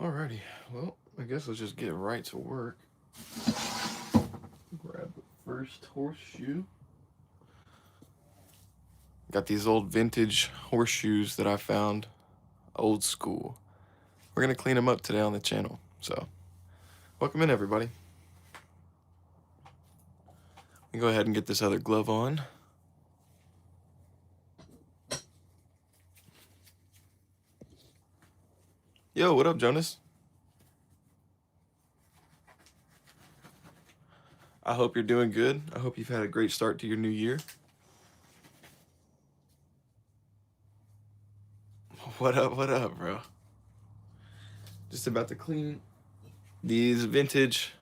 Alrighty, well, I guess let's just get right to work. Grab the first horseshoe. Got these old vintage horseshoes that I found, old school. We're gonna clean them up today on the channel, so welcome in, everybody. We can go ahead and get this other glove on. Yo, what up, Jonas? I hope you're doing good. I hope you've had a great start to your new year. What up, bro? Just about to clean these vintage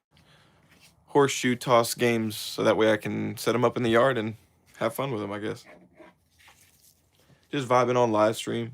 horseshoe toss games so that way I can set them up in the yard and have fun with them, I guess. Just vibing on live stream.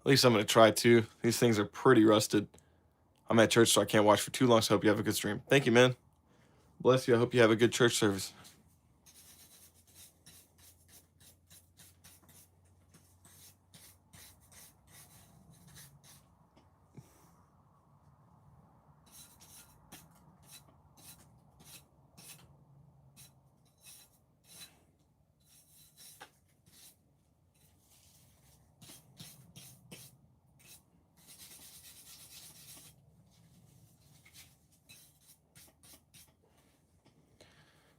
At least I'm going to try to. These things are pretty rusted. I'm at church, so I can't watch for too long, so I hope you have a good stream. Thank you, man. Bless you. I hope you have a good church service.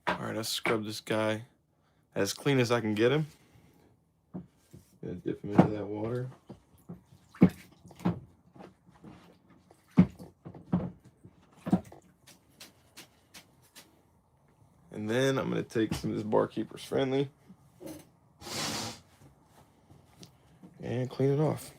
All right, let's scrub this guy as clean as I can get him. Gonna dip him into that water. And then I'm gonna take some of this Barkeeper's Friendly and clean it off.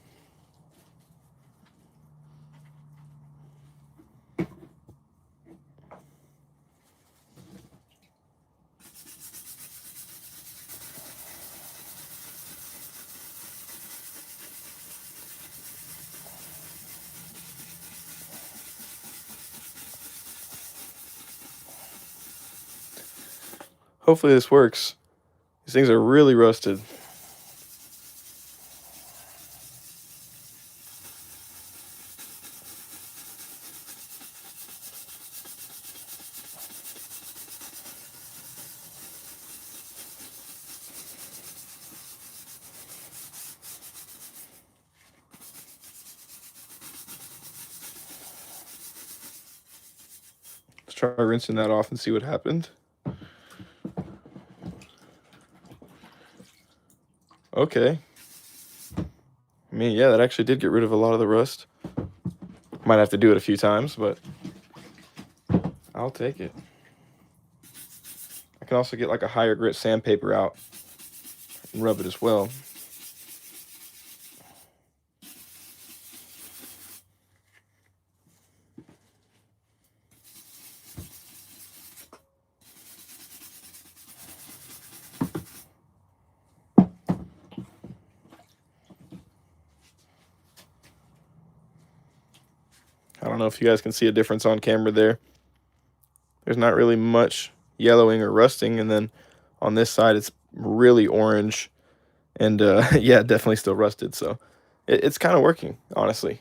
Hopefully this works. These things are really rusted. Let's try rinsing that off and see what happened. Okay. I mean, yeah, that actually did get rid of a lot of the rust. Might have to do it a few times, but I'll take it. I can also get like a higher grit sandpaper out and rub it as well. I don't know if you guys can see a difference on camera there. There's not really much yellowing or rusting, and then on this side it's really orange and yeah, definitely still rusted. So it's kind of working, honestly.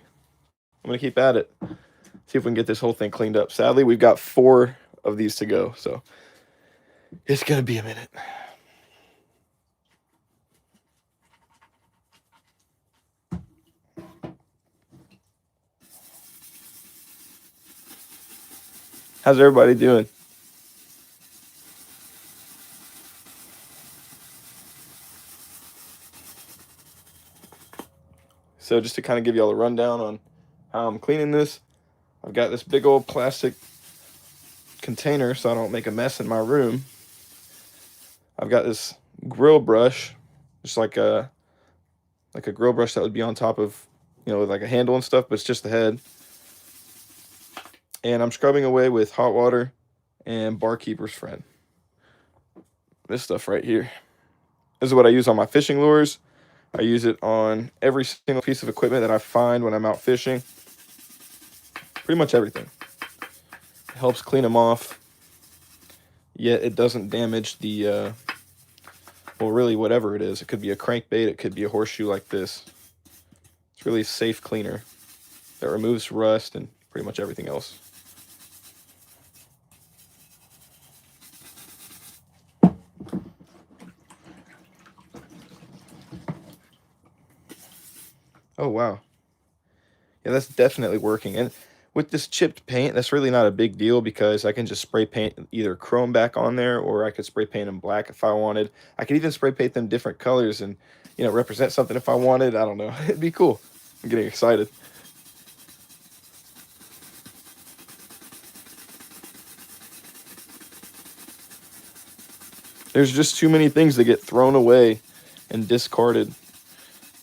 I'm gonna keep at it, see if we can get this whole thing cleaned up. Sadly, we've got 4 of these to go, so it's gonna be a minute. How's everybody doing? So just to kind of give y'all a rundown on how I'm cleaning this, I've got this big old plastic container so I don't make a mess in my room, I've got this grill brush, just like a grill brush that would be on top of, with like a handle and stuff, but it's just the head. And I'm scrubbing away with hot water and Barkeeper's Friend. This stuff right here. This is what I use on my fishing lures. I use it on every single piece of equipment that I find when I'm out fishing. Pretty much everything. It helps clean them off, yet it doesn't damage the, well, really whatever it is. It could be a crankbait, it could be a horseshoe like this. It's really a safe cleaner that removes rust and pretty much everything else. Oh, wow. Yeah, that's definitely working. And with this chipped paint, that's really not a big deal because I can just spray paint either chrome back on there, or I could spray paint them black if I wanted. I could even spray paint them different colors and, represent something if I wanted. I don't know. It'd be cool. I'm getting excited. There's just too many things that get thrown away and discarded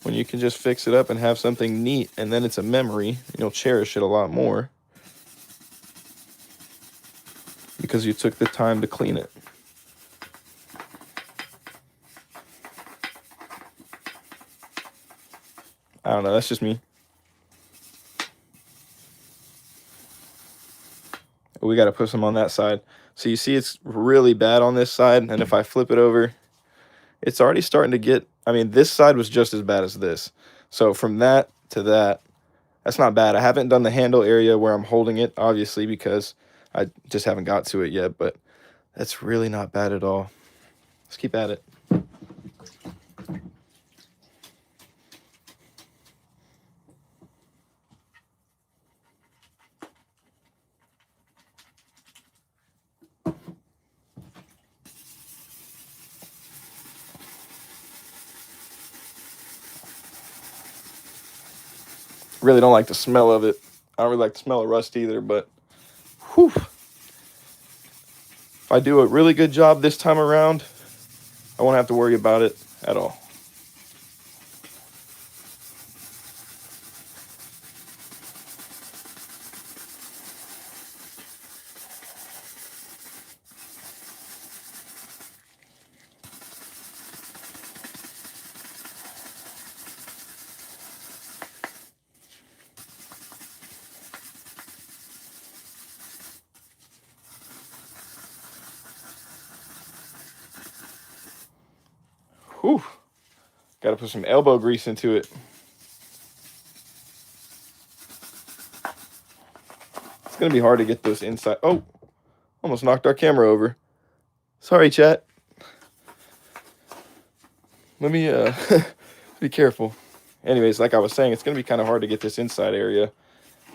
when you can just fix it up and have something neat, and then it's a memory, and you'll cherish it a lot more because you took the time to clean it. I don't know, that's just me. We got to put some on that side. So you see it's really bad on this side, and if I flip it over, it's already starting to get, this side was just as bad as this. So from that to that, that's not bad. I haven't done the handle area where I'm holding it, obviously, because I just haven't got to it yet, but that's really not bad at all. Let's keep at it. Really don't like the smell of it. I don't really like the smell of rust either, but whew. If I do a really good job this time around, I won't have to worry about it at all. Whew. Got to put some elbow grease into it. It's going to be hard to get those inside. Oh, almost knocked our camera over. Sorry, chat. Let me be careful. Anyways, like I was saying, it's going to be kind of hard to get this inside area,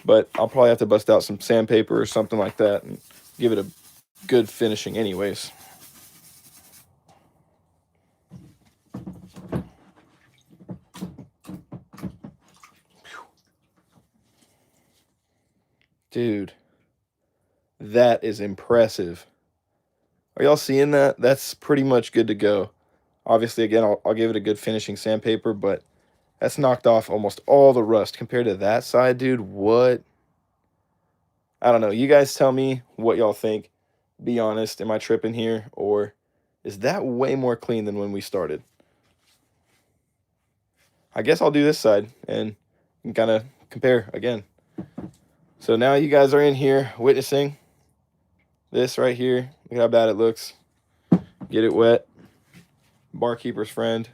but I'll probably have to bust out some sandpaper or something like that and give it a good finishing anyways. Dude, that is impressive. Are y'all seeing that? That's pretty much good to go. Obviously, again, I'll give it a good finishing sandpaper, but that's knocked off almost all the rust compared to that side, dude. What? I don't know. You guys tell me what y'all think. Be honest. Am I tripping here? Or is that way more clean than when we started? I guess I'll do this side and kind of compare again. So now you guys are in here witnessing this right here. Look how bad it looks. Get it wet. Barkeeper's Friend.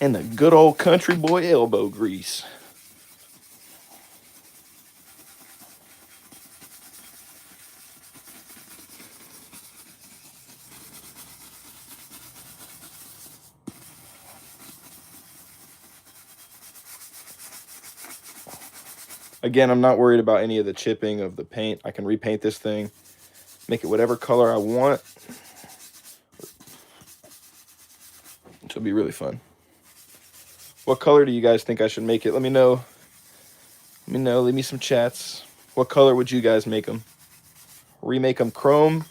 And the good old country boy elbow grease. Again, I'm not worried about any of the chipping of the paint. I can repaint this thing, make it whatever color I want. which will be really fun. What color do you guys think I should make it? Let me know. Let me know. Leave me some chats. What color would you guys make them? Remake them chrome?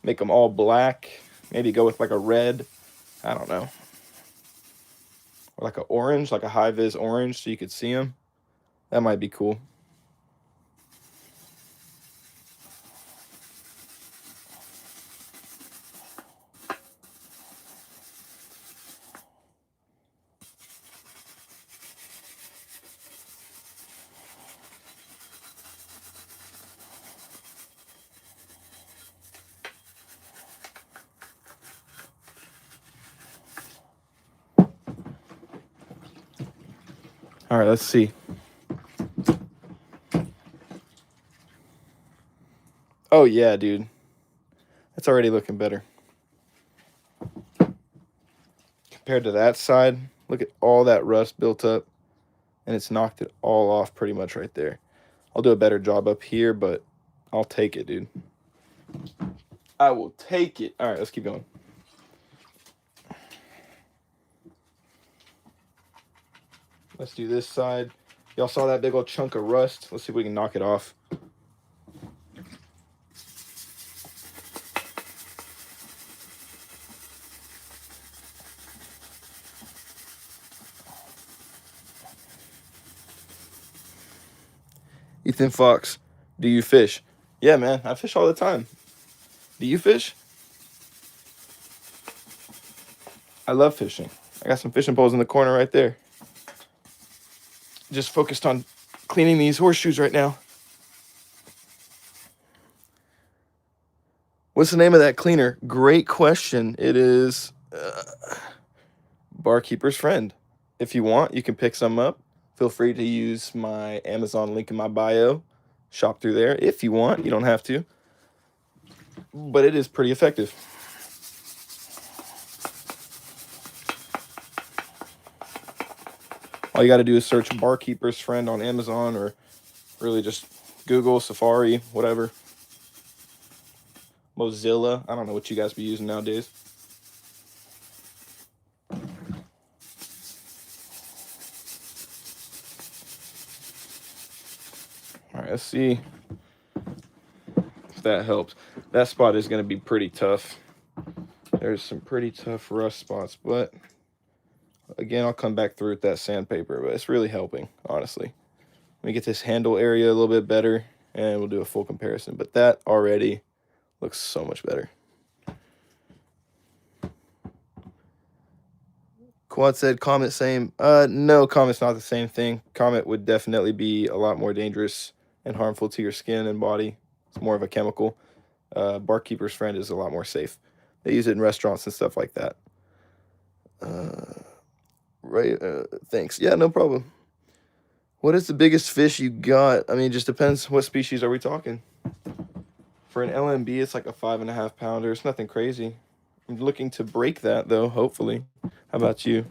Make them all black? Maybe go with like a red? I don't know. Or like an orange, like a high-vis orange so you could see them. That might be cool. All right, let's see. Oh, yeah, dude. That's already looking better. Compared to that side, look at all that rust built up, and it's knocked it all off pretty much right there. I'll do a better job up here, but I'll take it, dude. I will take it. All right, let's keep going. Let's do this side. Y'all saw that big old chunk of rust? Let's see if we can knock it off. Ethan Fox, do you fish? Yeah, man, I fish all the time. Do you fish? I love fishing. I got some fishing poles in the corner right there. Just focused on cleaning these horseshoes right now. What's the name of that cleaner? Great question. It is Barkeeper's Friend. If you want, you can pick some up. Feel free to use my Amazon link in my bio. Shop through there if you want. You don't have to. But it is pretty effective. All you got to do is search Barkeeper's Friend on Amazon, or really just Google, Safari, whatever. Mozilla. I don't know what you guys be using nowadays. All right, let's see if that helps. That spot is going to be pretty tough. There's some pretty tough rust spots, but again, I'll come back through with that sandpaper, but it's really helping, honestly. Let me get this handle area a little bit better, and we'll do a full comparison. But that already looks so much better. Quad said Comet same. No, Comet's not the same thing. Comet would definitely be a lot more dangerous and harmful to your skin and body. It's more of a chemical. Barkeeper's Friend is a lot more safe. They use it in restaurants and stuff like that. Right. Thanks. Yeah, no problem. What is the biggest fish you got? I mean, it just depends. What species are we talking? For an LMB, it's like a 5.5 pounder. It's nothing crazy. I'm looking to break that, though, hopefully. How about you?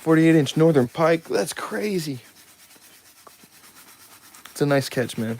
.48-inch northern pike. That's crazy. It's a nice catch, man.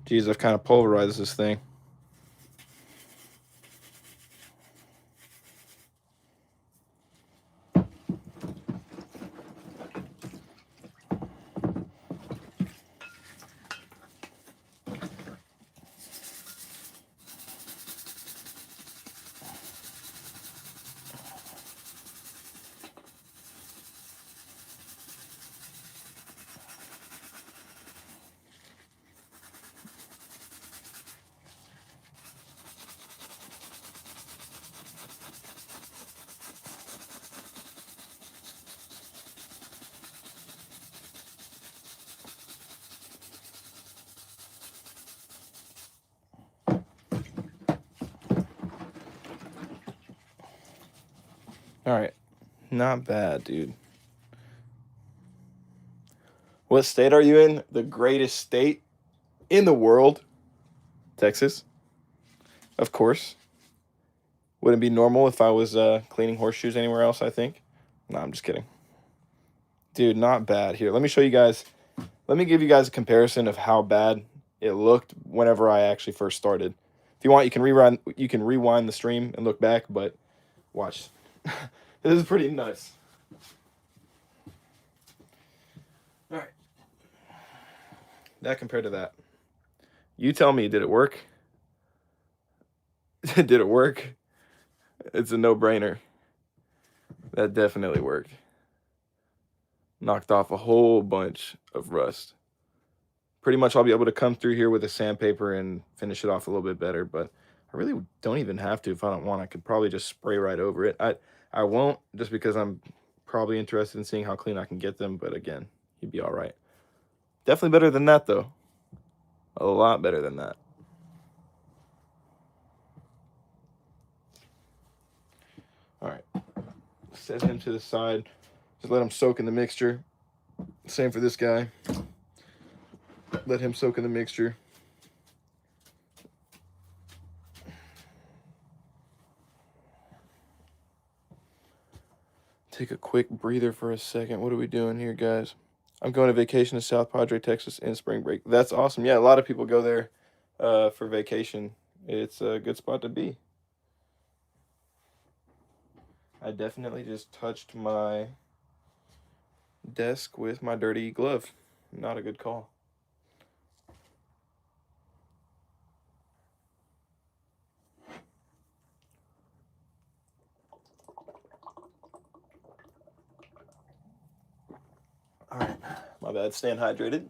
Geez, I've kind of pulverized this thing. All right. Not bad, dude. What state are you in? The greatest state in the world? Texas. Of course. Wouldn't be normal if I was cleaning horseshoes anywhere else, I think. No, I'm just kidding. Dude, not bad. Here, let me show you guys. Let me give you guys a comparison of how bad it looked whenever I actually first started. If you want, you can rewind the stream and look back, but watch. This is pretty nuts. All right. That compared to that. You tell me, did it work? Did it work? It's a no-brainer. That definitely worked. Knocked off a whole bunch of rust. Pretty much I'll be able to come through here with a sandpaper and finish it off a little bit better, but I really don't even have to if I don't want. I could probably just spray right over it. I won't, just because I'm probably interested in seeing how clean I can get them, but again, he'd be all right. Definitely better than that, though. A lot better than that. All right. Set him to the side. Just let him soak in the mixture. Same for this guy. Let him soak in the mixture. Take a quick breather for a second. What are we doing here, guys? I'm going to vacation to South Padre, Texas in spring break. That's awesome. Yeah, a lot of people go there for vacation. It's a good spot to be. I definitely just touched my desk with my dirty glove. Not a good call. All right, my bad. Staying hydrated.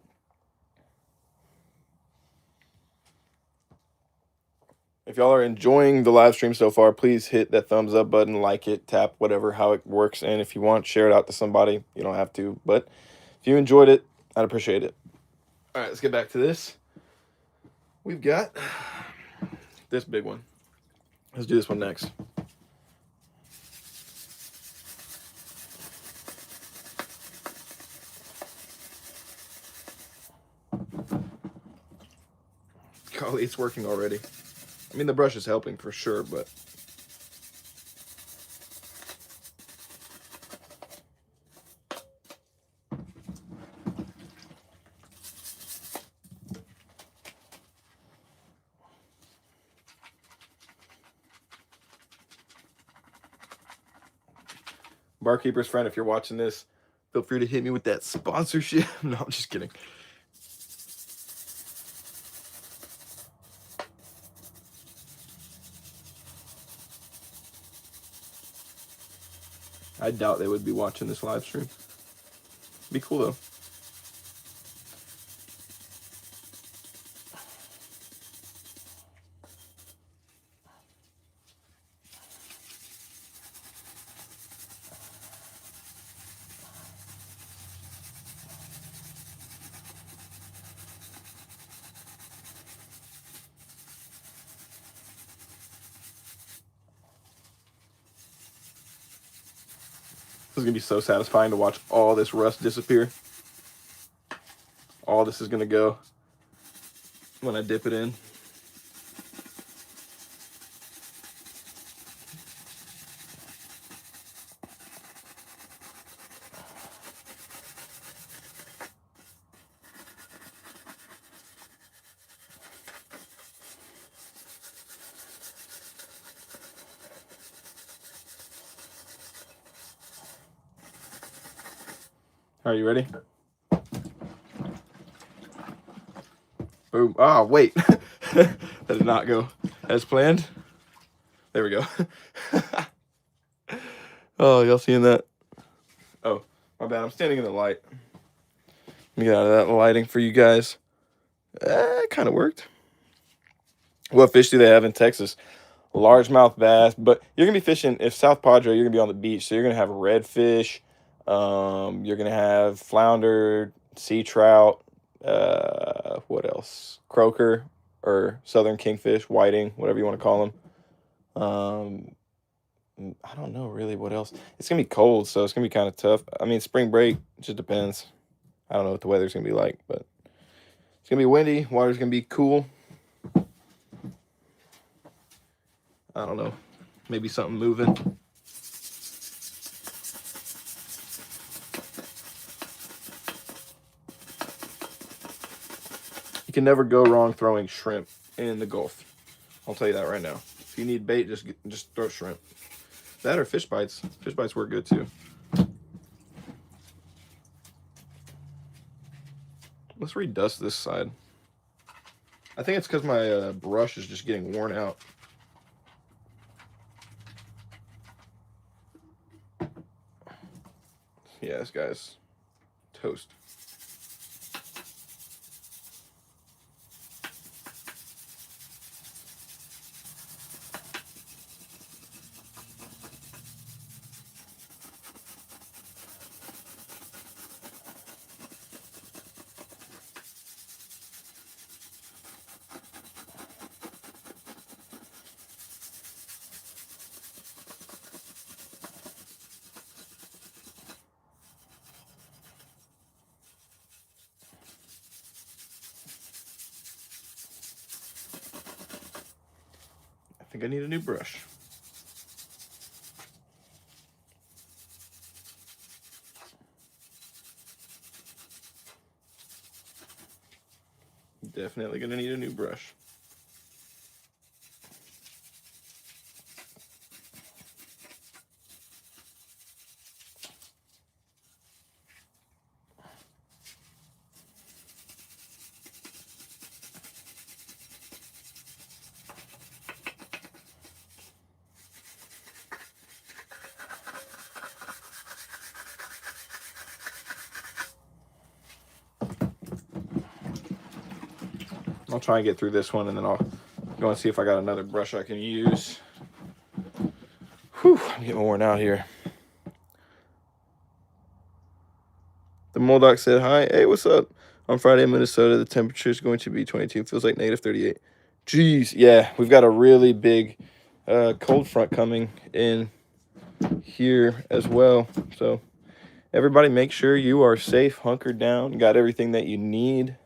If y'all are enjoying the live stream so far, please hit that thumbs up button, like it, tap, whatever, how it works. And if you want, share it out to somebody. You don't have to, but if you enjoyed it, I'd appreciate it. All right, let's get back to this. We've got this big one. Let's do this one next. Golly, it's working already. I mean, the brush is helping for sure, but Barkeeper's friend, if you're watching this, feel free to hit me with that sponsorship. No, I'm just kidding. I doubt they would be watching this live stream. Be cool though. This is going to be so satisfying to watch all this rust disappear. All this is going to go when I dip it in. Are you ready? Boom. Oh, wait. That did not go as planned. There we go. Oh, y'all seeing that? Oh, my bad. I'm standing in the light. Let me get out of that lighting for you guys. It kind of worked. What fish do they have in Texas? Largemouth bass. But you're going to be fishing, if South Padre, you're going to be on the beach. So you're going to have redfish. You're going to have flounder, sea trout. What else? Croaker or southern kingfish, whiting, whatever you want to call them. I don't know really what else. It's gonna be cold, so it's gonna be kind of tough. I mean, spring break, it just depends. I don't know what the weather's gonna be like, but it's gonna be windy. Water's gonna be cool. I don't know. Maybe something moving. You can never go wrong throwing shrimp in the Gulf. I'll tell you that right now. If you need bait, just throw shrimp. That or fish bites. Fish bites work good too. Let's redust this side. I think it's because my brush is just getting worn out. Yeah, this guy's toast. I think I need a new brush. Definitely gonna need a new brush. I'll try and get through this one, and then I'll go and see if I got another brush I can use. Whew, I'm getting worn out here. The Moldoc said, hi. Hey, what's up? On Friday in Minnesota, the temperature is going to be 22. Feels like negative 38. Jeez, yeah, we've got a really big cold front coming in here as well. So everybody make sure you are safe, hunkered down, got everything that you need.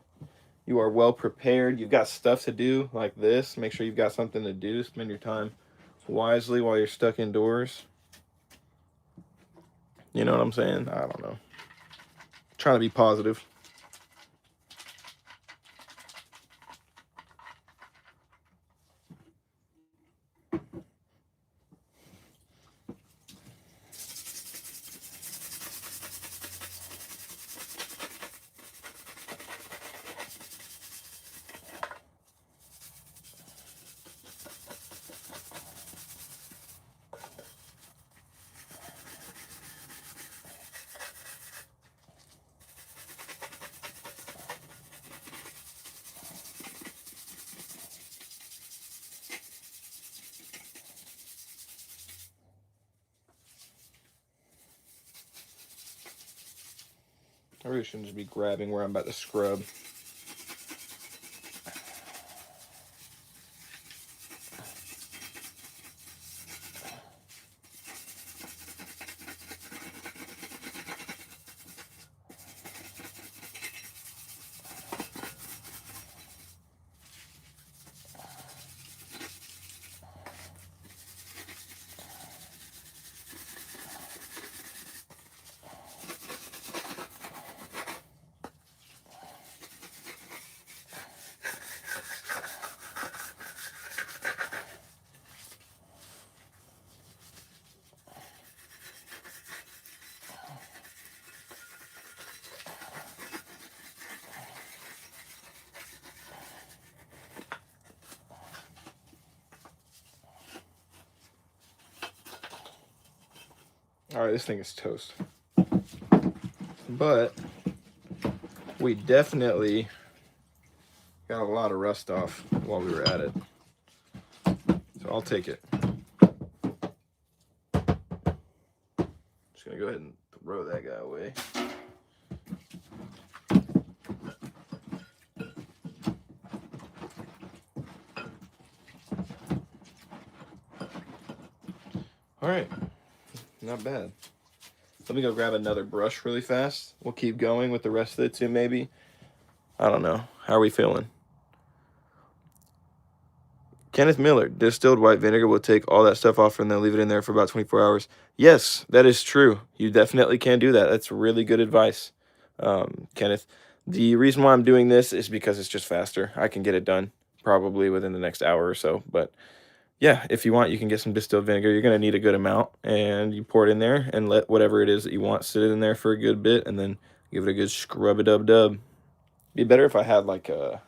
You are well prepared. You've got stuff to do like this. Make sure you've got something to do. Spend your time wisely while you're stuck indoors. You know what I'm saying? I don't know. Trying to be positive. I really shouldn't just be grabbing where I'm about to scrub. All right, this thing is toast. But we definitely got a lot of rust off while we were at it. So I'll take it. Just gonna go ahead and throw that guy away. All right, not bad. Let me go grab another brush really fast. We'll keep going with the rest of it too, maybe. I don't know. How are we feeling? Kenneth Miller, distilled white vinegar will take all that stuff off and then leave it in there for about 24 hours. Yes, that is true. You definitely can do that. That's really good advice, Kenneth. The reason why I'm doing this is because it's just faster. I can get it done probably within the next hour or so. But yeah, if you want, you can get some distilled vinegar. You're going to need a good amount, and you pour it in there and let whatever it is that you want sit in there for a good bit, and then give it a good scrub-a-dub-dub. Be better if I had like a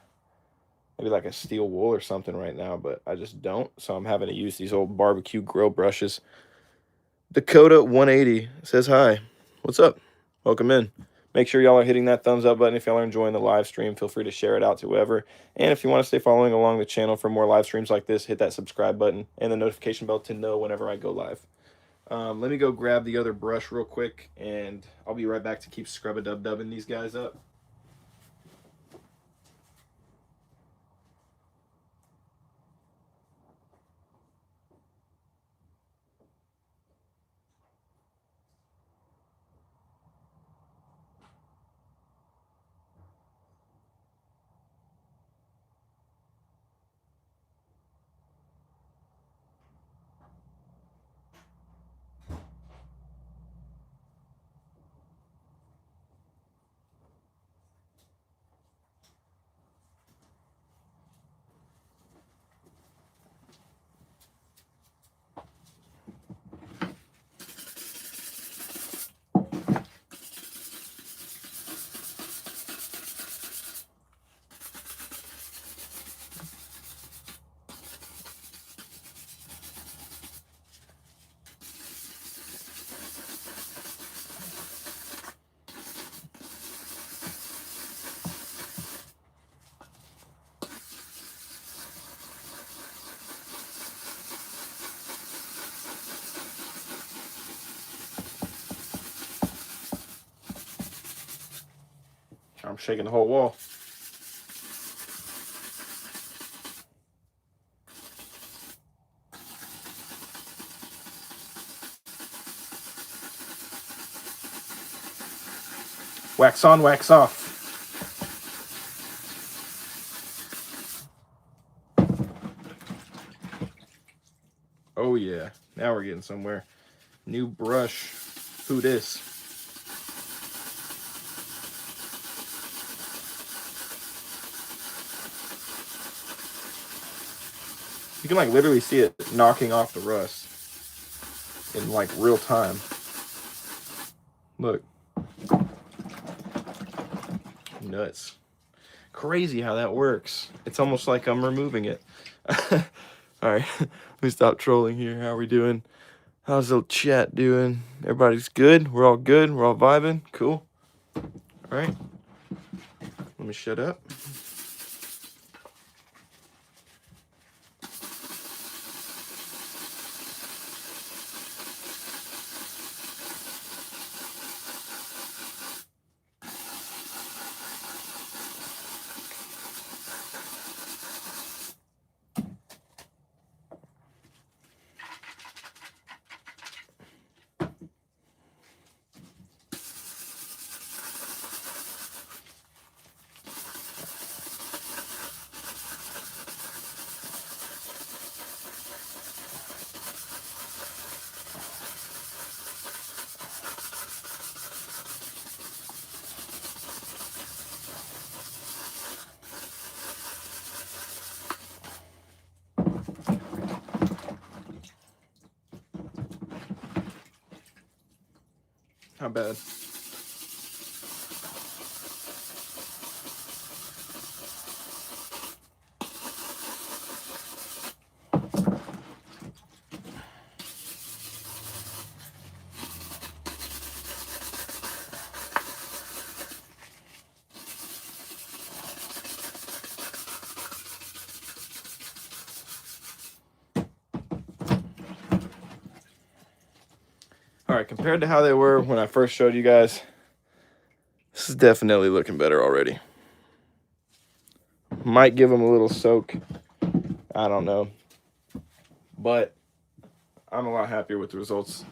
maybe like a steel wool or something right now, but I just don't. So I'm having to use these old barbecue grill brushes. Dakota 180 says hi. What's up? Welcome in. Make sure y'all are hitting that thumbs up button if y'all are enjoying the live stream. Feel free to share it out to whoever. And if you want to stay following along the channel for more live streams like this, hit that subscribe button and the notification bell to know whenever I go live. Let me go grab the other brush real quick, and I'll be right back to keep scrub-a-dub-dubbing these guys up. I'm shaking the whole wall. Wax on, wax off. Oh yeah, now we're getting somewhere. New brush. Who dis? You can like literally see it knocking off the rust in like real time. Look. Nuts. Crazy how that works. It's almost like I'm removing it. All right, let me stop trolling here. How are we doing? How's the chat doing? Everybody's good? We're all good? We're all vibing? Cool. All right. Let me shut up. Not bad. All right, compared to how they were when I first showed you guys, this is definitely looking better already. Might give them a little soak. I don't know. But I'm a lot happier with the results.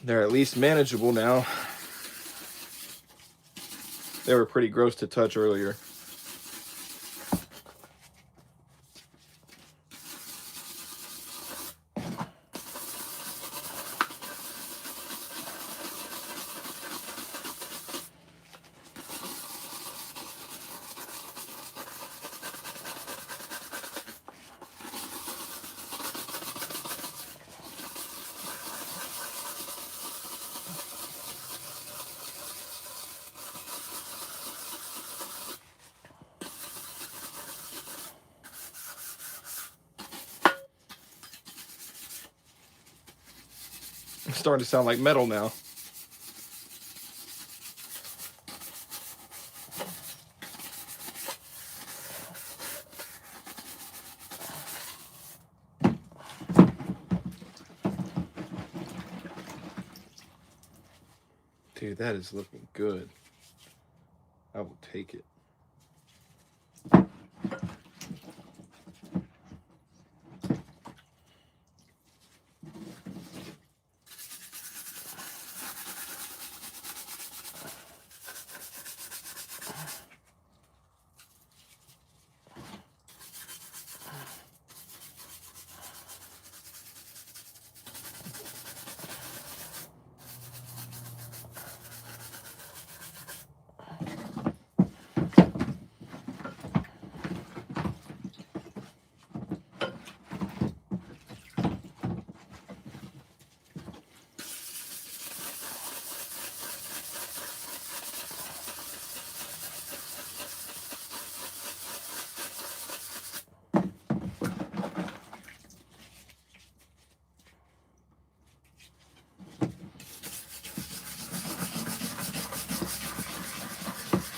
They're at least manageable now. They were pretty gross to touch earlier. It's starting to sound like metal now. Dude, that is looking good. I will take it.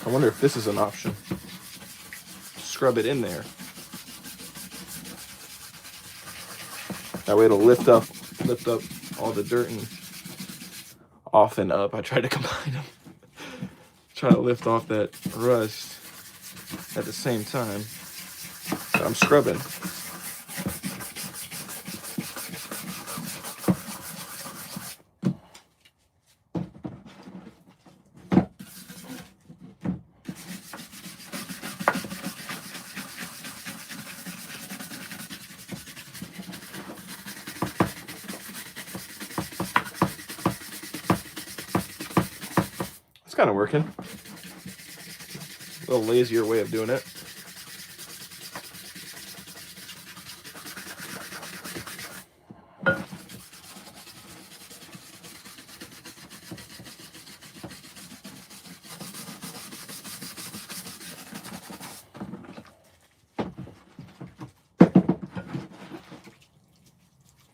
I wonder if this is an option. Scrub it in there. That way it'll lift up all the dirt and off and up. I tried to combine them. Try to lift off that rust at the same time. So I'm scrubbing. It's kind of working. A little lazier way of doing it.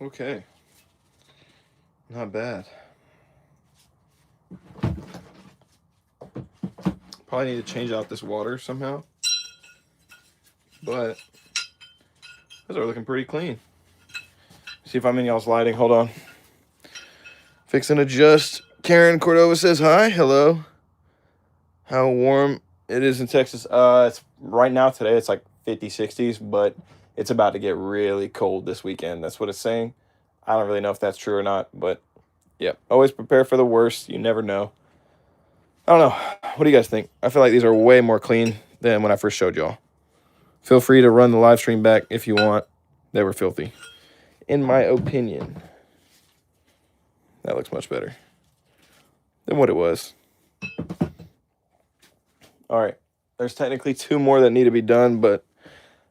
Okay. Not bad. Probably need to change out this water somehow. But those are looking pretty clean. See if I'm in y'all's lighting. Hold on. Fix and adjust. Karen Cordova says hi. Hello. How warm it is in Texas. It's right now today it's like 50s, 60s, but it's about to get really cold this weekend. That's what it's saying. I don't really know if that's true or not, but yeah. Always prepare for the worst. You never know. I don't know. What do you guys think? I feel like these are way more clean than when I first showed y'all. Feel free to run the live stream back if you want. They were filthy. In my opinion. That looks much better than what it was. All right. There's technically 2 more that need to be done, but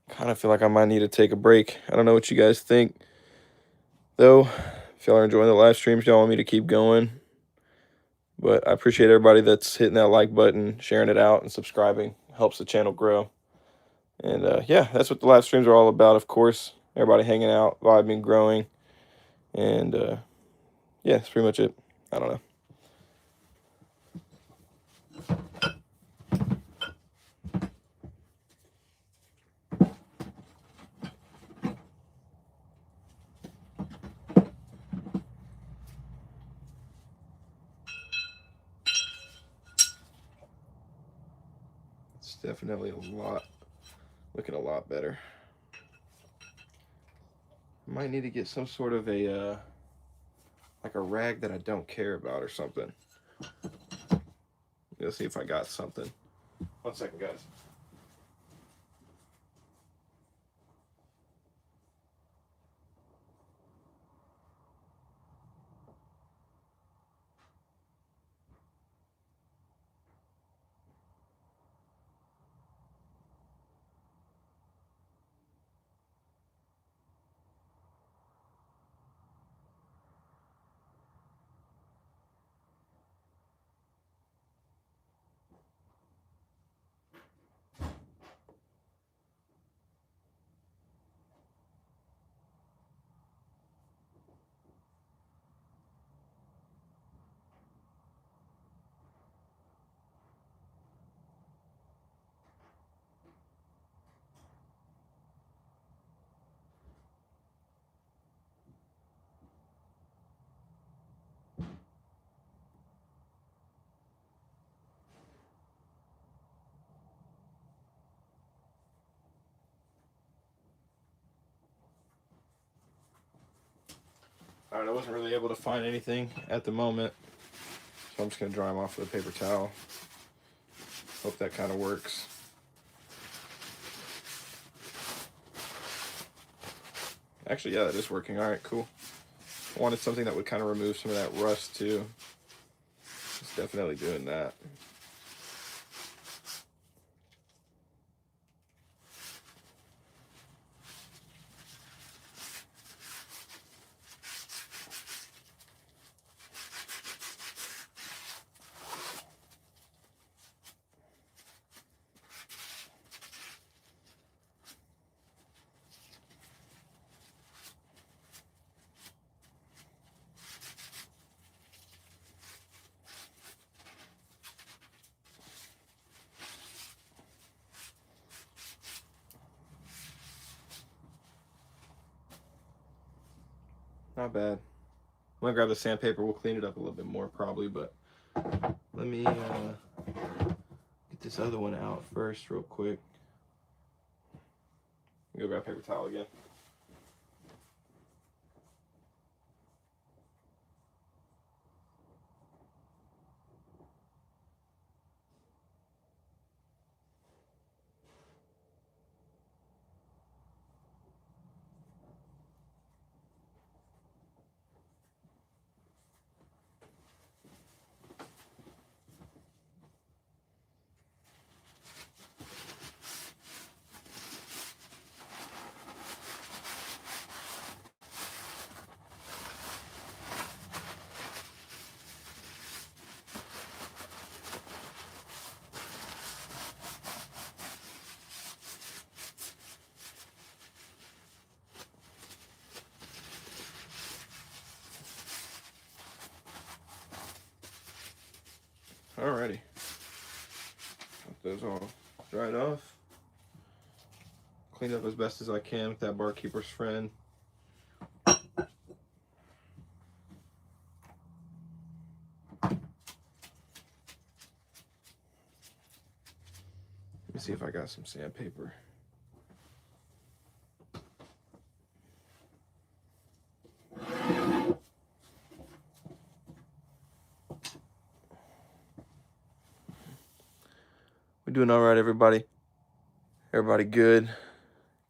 I kind of feel like I might need to take a break. I don't know what you guys think, though. If y'all are enjoying the live streams, y'all want me to keep going. But I appreciate everybody that's hitting that like button, sharing it out, and subscribing. Helps the channel grow. And, yeah, that's what the live streams are all about, of course. Everybody hanging out, vibing, growing. And, yeah, that's pretty much it. I don't know. It's definitely looking a lot better. Might need to get some sort of a like a rag that I don't care about or something. Let's see if I got something. 1 second, guys. All right, I wasn't really able to find anything at the moment, so I'm just gonna dry them off with a paper towel. Hope that kind of works. Actually, yeah, that is working. All right, cool. I wanted something that would kind of remove some of that rust too. It's definitely doing that. Not bad. I'm gonna grab the sandpaper. We'll clean it up a little bit more probably, but let me get this other one out first real quick. Go grab paper towel again. Alrighty. Got those all dried off. Cleaned up as best as I can with that barkeeper's friend. Let me see if I got some sandpaper. We're doing all right, everybody. Everybody good?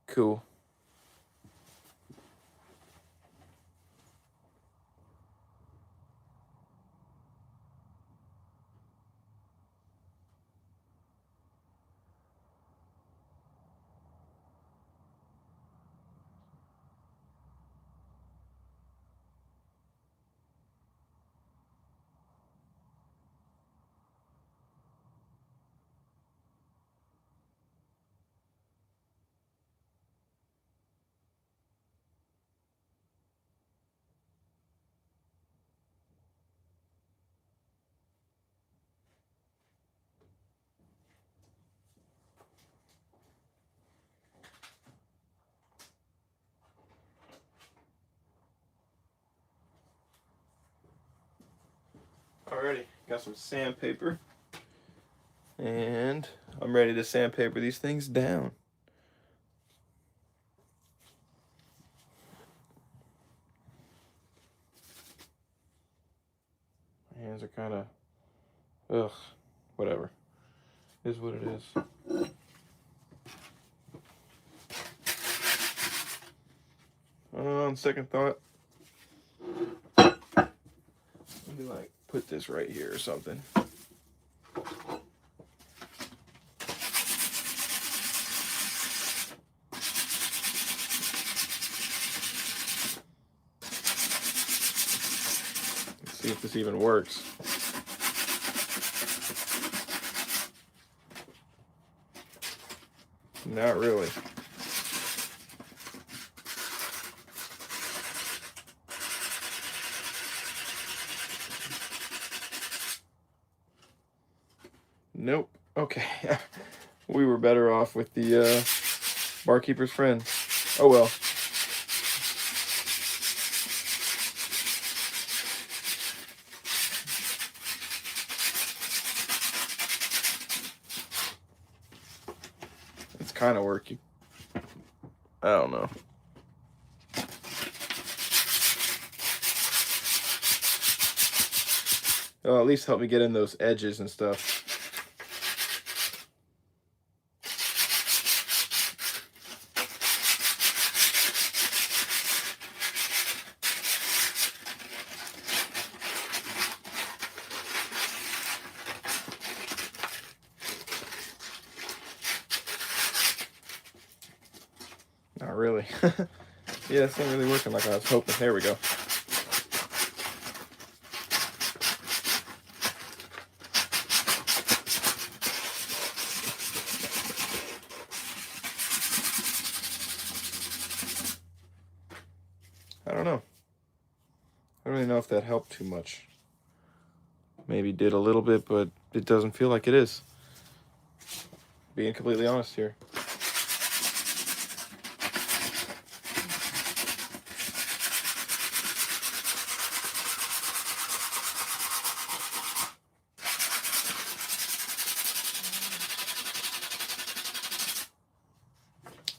Cool. Alrighty, got some sandpaper. And I'm ready to sandpaper these things down. lines are kind of, ugh, whatever. It is what it is. On second thought, maybe like put this right here or something. Let's see if this even works. Not really. Nope. Okay. We were better off with the barkeeper's friend. Oh well. It's kind of working. I don't know. It'll at least help me get in those edges and stuff. Not really. Yeah, it's not really working like I was hoping. There we go. I don't know. I don't really know if that helped too much. Maybe did a little bit, but it doesn't feel like it is. Being completely honest here.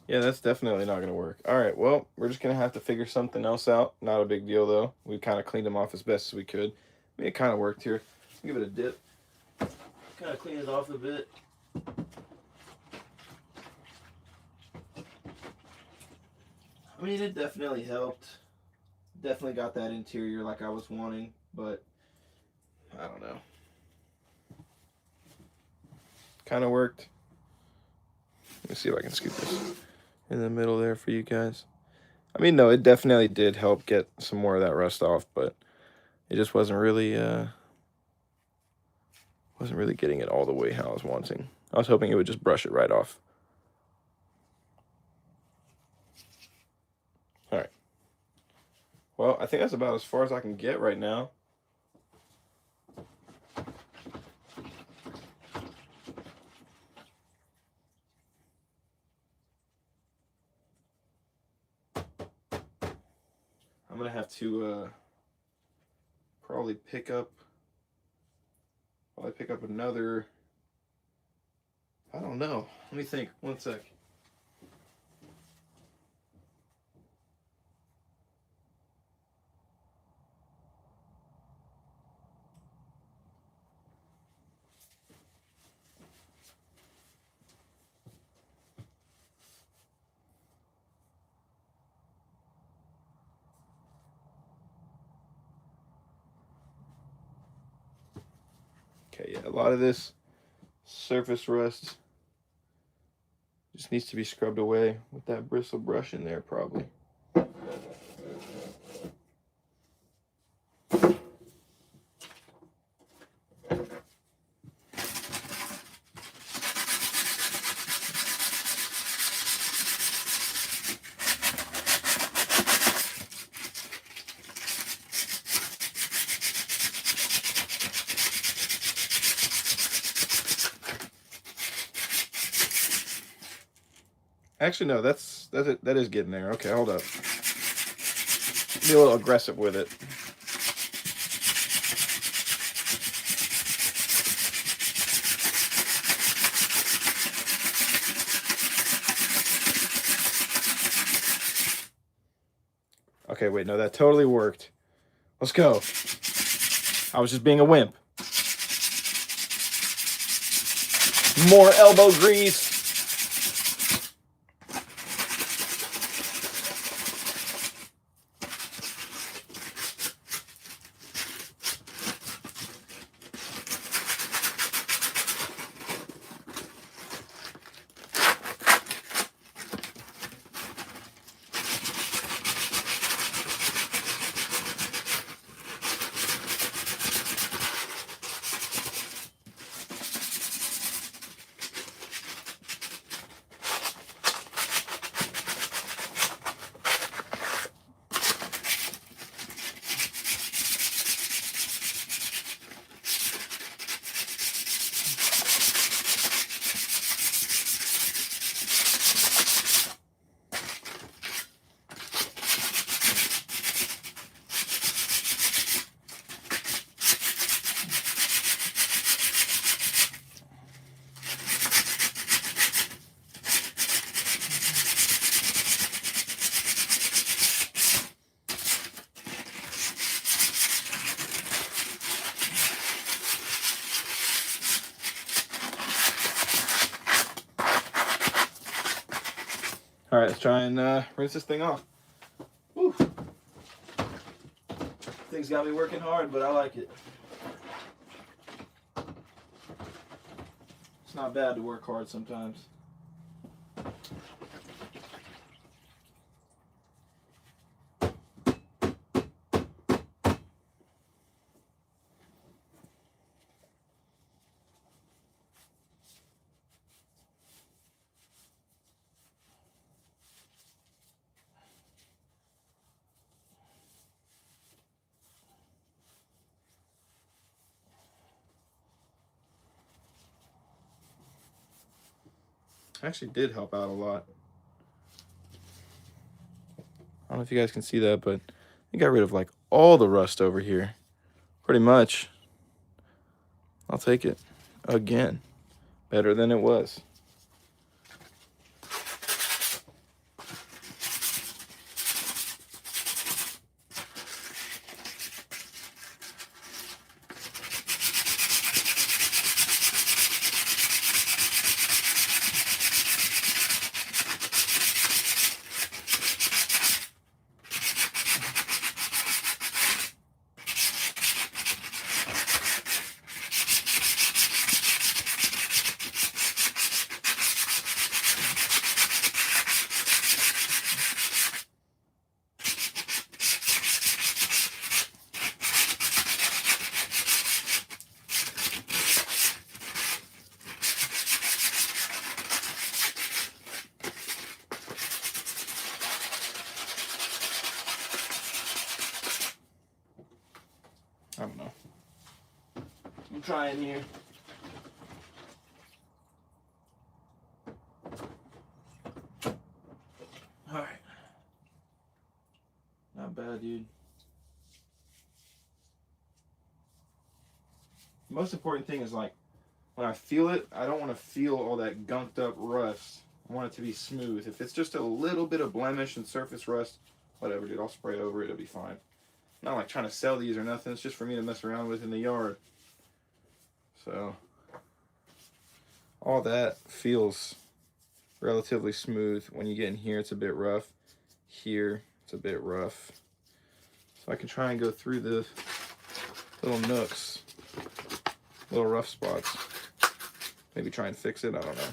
Yeah, that's definitely not going to work. All right, well, we're just going to have to figure something else out. Not a big deal, though. We kind of cleaned them off as best as we could. I mean, it kind of worked here. Give it a dip. Kind of clean it off a bit. I mean, it definitely helped. Definitely got that interior like I was wanting, but I don't know. Kind of worked. Let me see if I can scoop this in the middle there for you guys. I mean, no, it definitely did help get some more of that rust off, but it just wasn't really getting it all the way how I was wanting. I was hoping it would just brush it right off. All right. Well, I think that's about as far as I can get right now. I'm gonna have to probably pick up another. I don't know. Let me think. One sec. Okay, yeah, a lot of this surface rust just needs to be scrubbed away with that bristle brush in there, probably. Actually, no, that is getting there. Okay, hold up. Be a little aggressive with it. Okay, wait, no, that totally worked. Let's go. I was just being a wimp. More elbow grease. All right, let's try and rinse this thing off. Woo. Thing's got me working hard, but I like it. It's not bad to work hard sometimes. Actually did help out a lot. I don't know if you guys can see that, but I got rid of like all the rust over here. Pretty much. I'll take it again. Better than it was. I don't know. I'm trying here. Alright. Not bad, dude. The most important thing is like, when I feel it, I don't want to feel all that gunked up rust. I want it to be smooth. If it's just a little bit of blemish and surface rust, whatever, dude, I'll spray over it, it'll be fine. Not like trying to sell these or nothing, it's just for me to mess around with in the yard. So, all that feels relatively smooth. When you get in here, it's a bit rough. Here, it's a bit rough. So I can try and go through the little nooks, little rough spots. Maybe try and fix it, I don't know.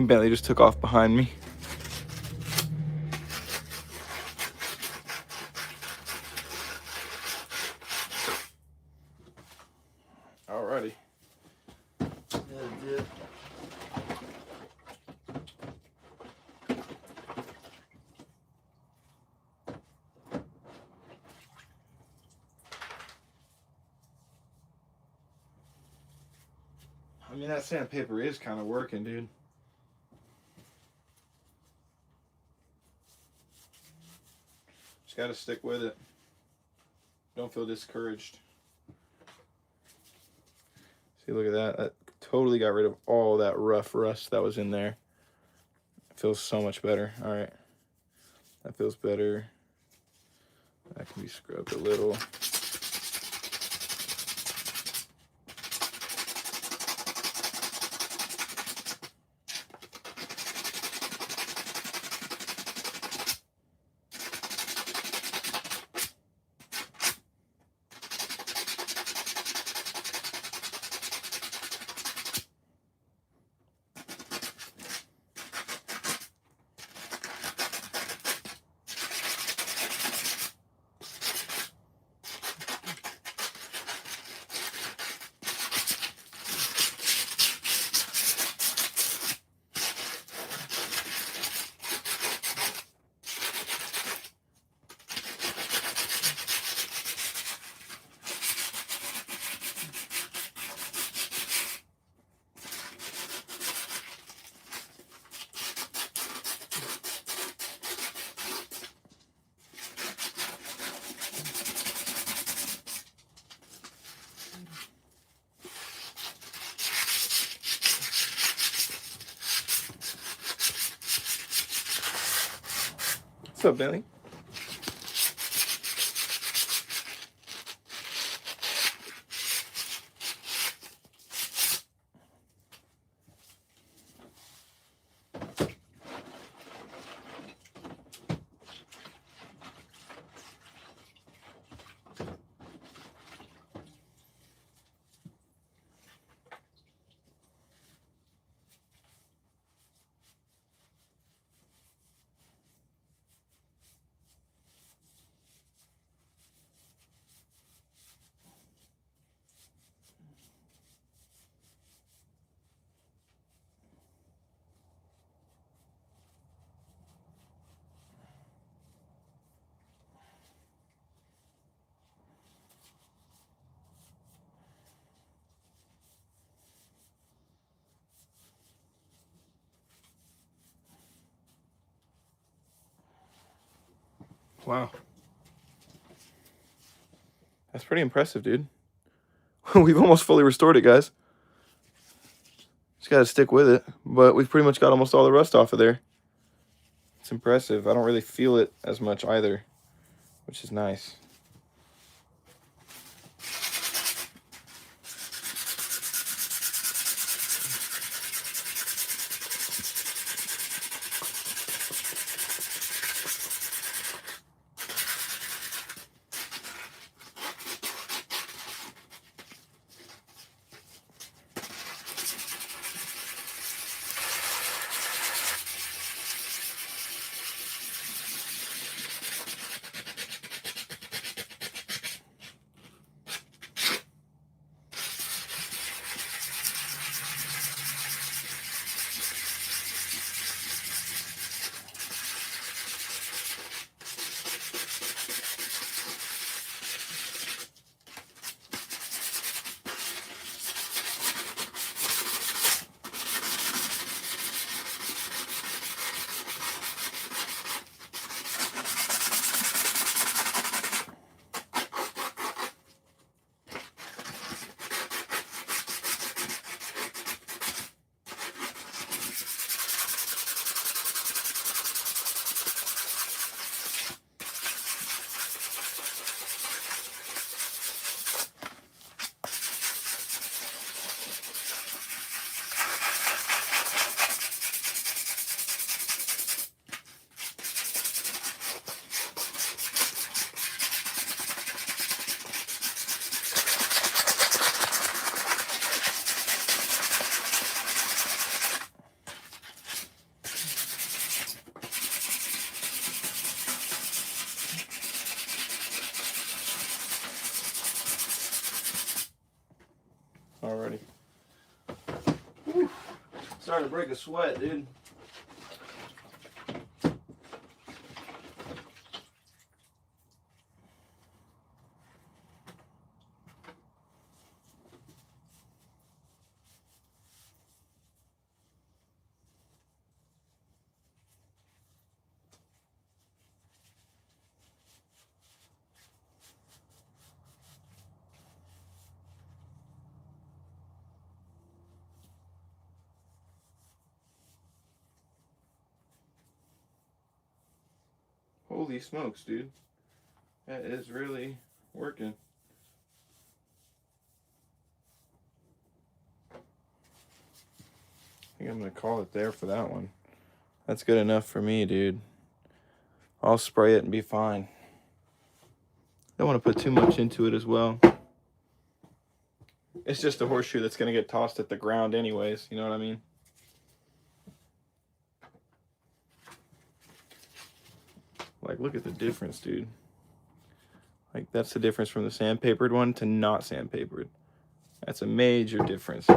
think Bentley just took off behind me. Alrighty. I mean, that sandpaper is kind of working, dude. Just gotta stick with it. Don't feel discouraged. See, look at that. That totally got rid of all that rough rust that was in there. It feels so much better. All right. That feels better. That can be scrubbed a little. What's up, Bentley? Wow. That's pretty impressive, dude. We've almost fully restored it, guys. Just gotta stick with it. But we've pretty much got almost all the rust off of there. It's impressive. I don't really feel it as much either, which is nice. Starting to break a sweat, dude. Holy smokes, dude. That is really working. I think I'm going to call it there for that one. That's good enough for me, dude. I'll spray it and be fine. Don't want to put too much into it as well. It's just a horseshoe that's going to get tossed at the ground anyways. You know what I mean? Like, look at the difference, dude. Like, that's the difference from the sandpapered one to not sandpapered. That's a major difference.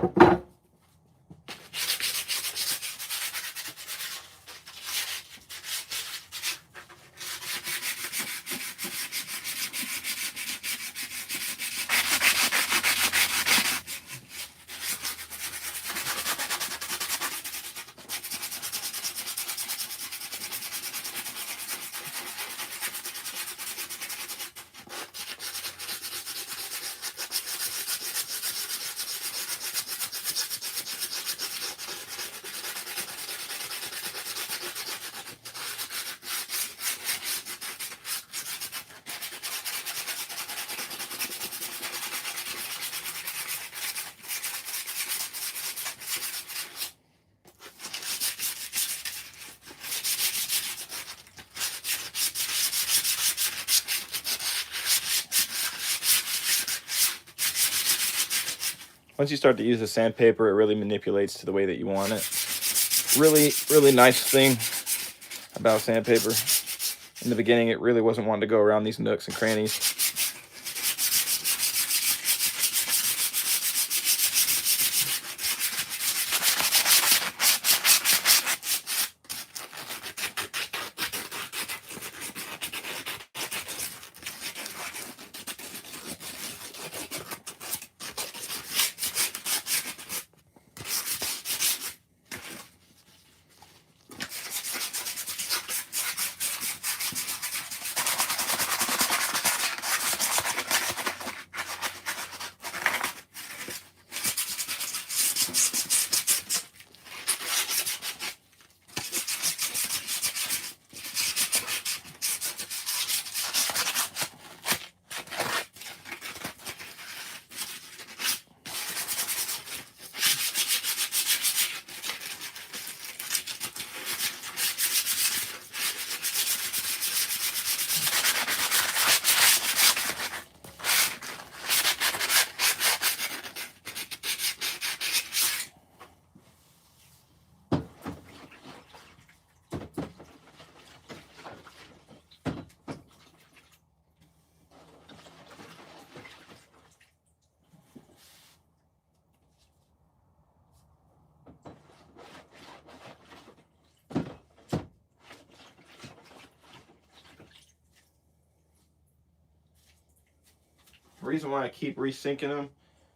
Once you start to use the sandpaper, it really manipulates to the way that you want it. Really, really nice thing about sandpaper. In the beginning, it really wasn't wanting to go around these nooks and crannies. The reason why I keep resinking them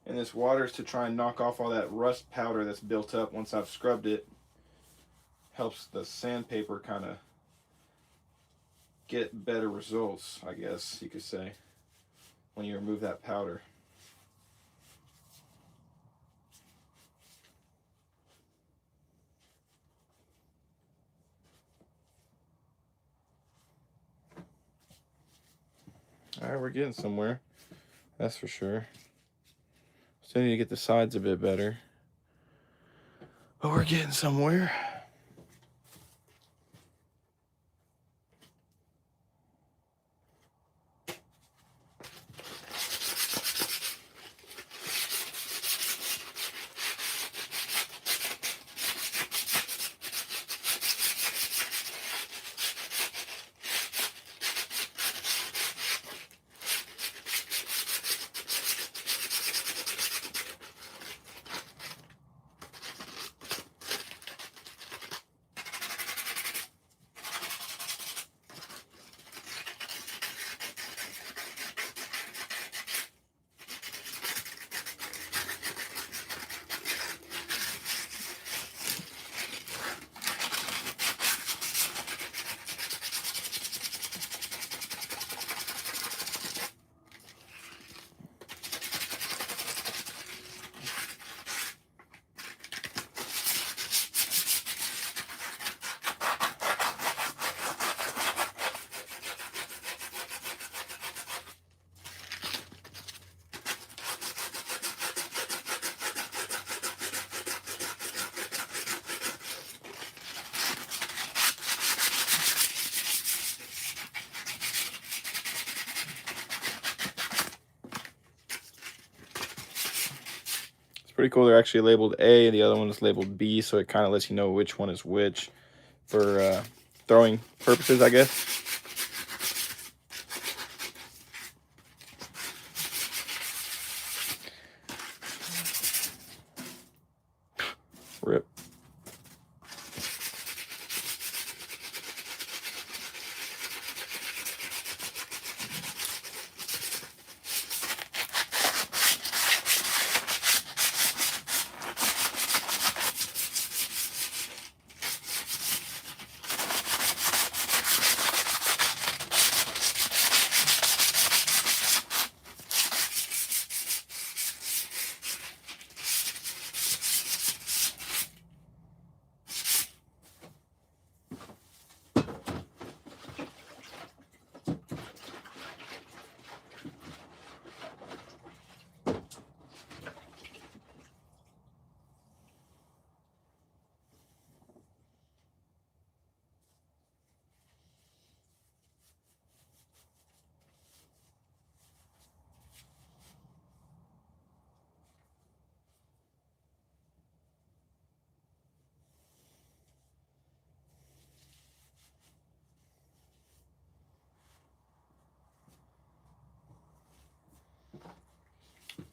in this water is to try and knock off all that rust powder that's built up once I've scrubbed it. Helps the sandpaper kind of get better results, I guess you could say, when you remove that powder. All right, we're getting somewhere. That's for sure. Still need to get the sides a bit better. But we're getting somewhere. pretty cool. They're actually labeled A, and the other one is labeled B, so it kind of lets you know which one is which for throwing purposes, I guess. Rip.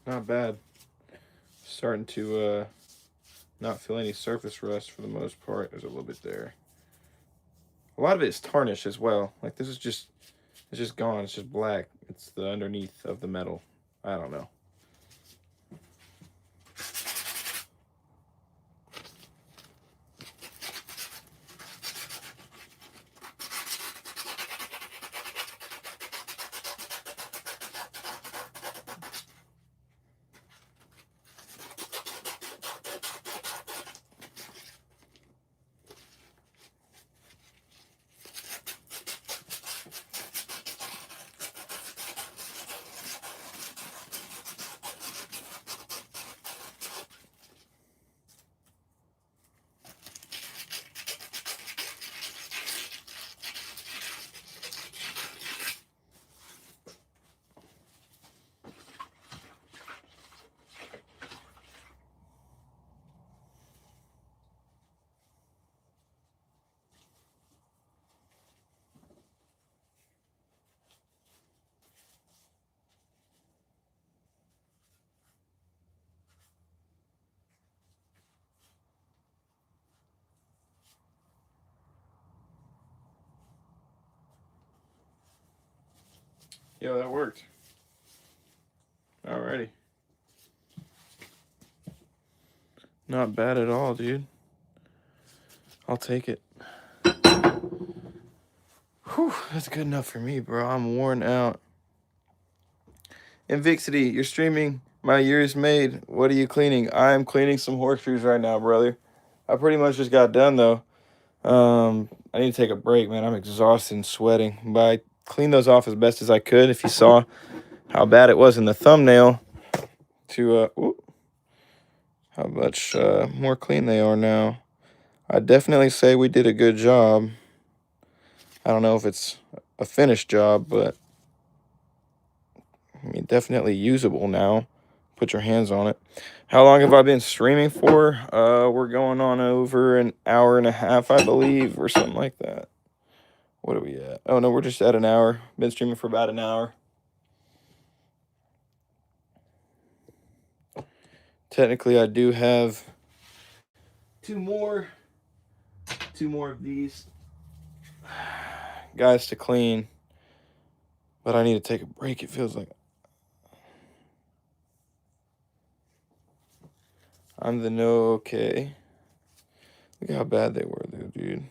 Not bad. Starting to not feel any surface rust for the most part. There's a little bit there. A lot of it is tarnish as well. Like this is just, it's just gone. It's just black. It's the underneath of the metal. I don't know. Yeah, that worked. Alrighty. Not bad at all, dude. I'll take it. Whew, that's good enough for me, bro. I'm worn out. Invixity, you're streaming. My year is made. What are you cleaning? I'm cleaning some horseshoes right now, brother. I pretty much just got done, though. I need to take a break, man. I'm exhausted and sweating. But I cleaned those off as best as I could. If you saw how bad it was in the thumbnail, how much more clean they are now. I definitely say we did a good job. I don't know if it's a finished job, but I mean, definitely usable now. Put your hands on it. How long have I been streaming for? We're going on over an hour and a half, I believe, or something like that. What are we at? Oh, no, we're just at an hour. Been streaming for about an hour. Technically, I do have two more of these guys to clean, but I need to take a break, it feels like. I'm the no okay. Look how bad they were, though, dude.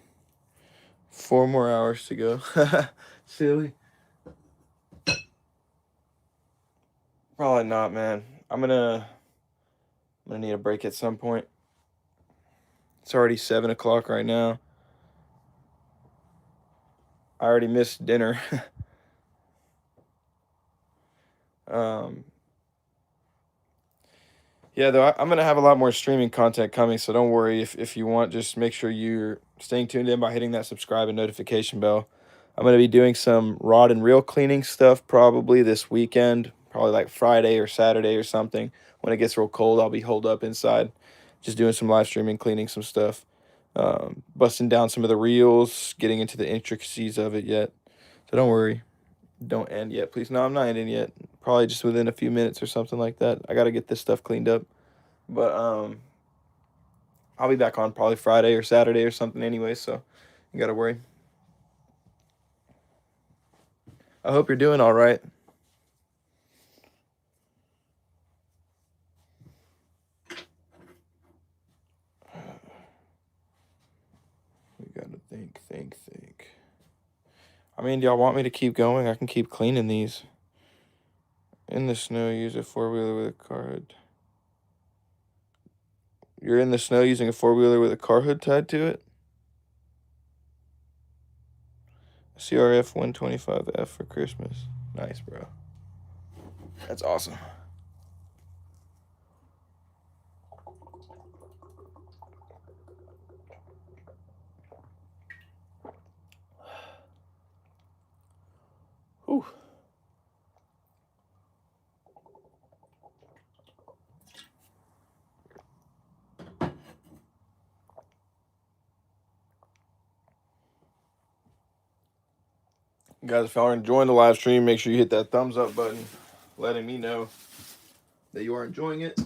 4 more hours to go. Silly. Probably not, man. I'm gonna need a break at some point. It's already 7 o'clock right now. I already missed dinner. Yeah, though, I'm gonna have a lot more streaming content coming, so don't worry. If you want, just make sure you're staying tuned in by hitting that subscribe and notification bell. I'm gonna be doing some rod and reel cleaning stuff probably this weekend, probably like Friday or Saturday or something. When it gets real cold, I'll be holed up inside, just doing some live streaming, cleaning some stuff, busting down some of the reels, getting into the intricacies of it yet. So don't worry, don't end yet, please. No, I'm not ending yet. Probably just within a few minutes or something like that. I got to get this stuff cleaned up, but I'll be back on probably Friday or Saturday or something anyway. So you got to worry. I hope you're doing all right. We got to think. I mean, do y'all want me to keep going? I can keep cleaning these. In the snow, use a four-wheeler with a car hood. You're in the snow using a four-wheeler with a car hood tied to it? CRF 125F for Christmas. Nice, bro. That's awesome. Whew. Guys, if y'all are enjoying the live stream, make sure you hit that thumbs up button, letting me know that you are enjoying it.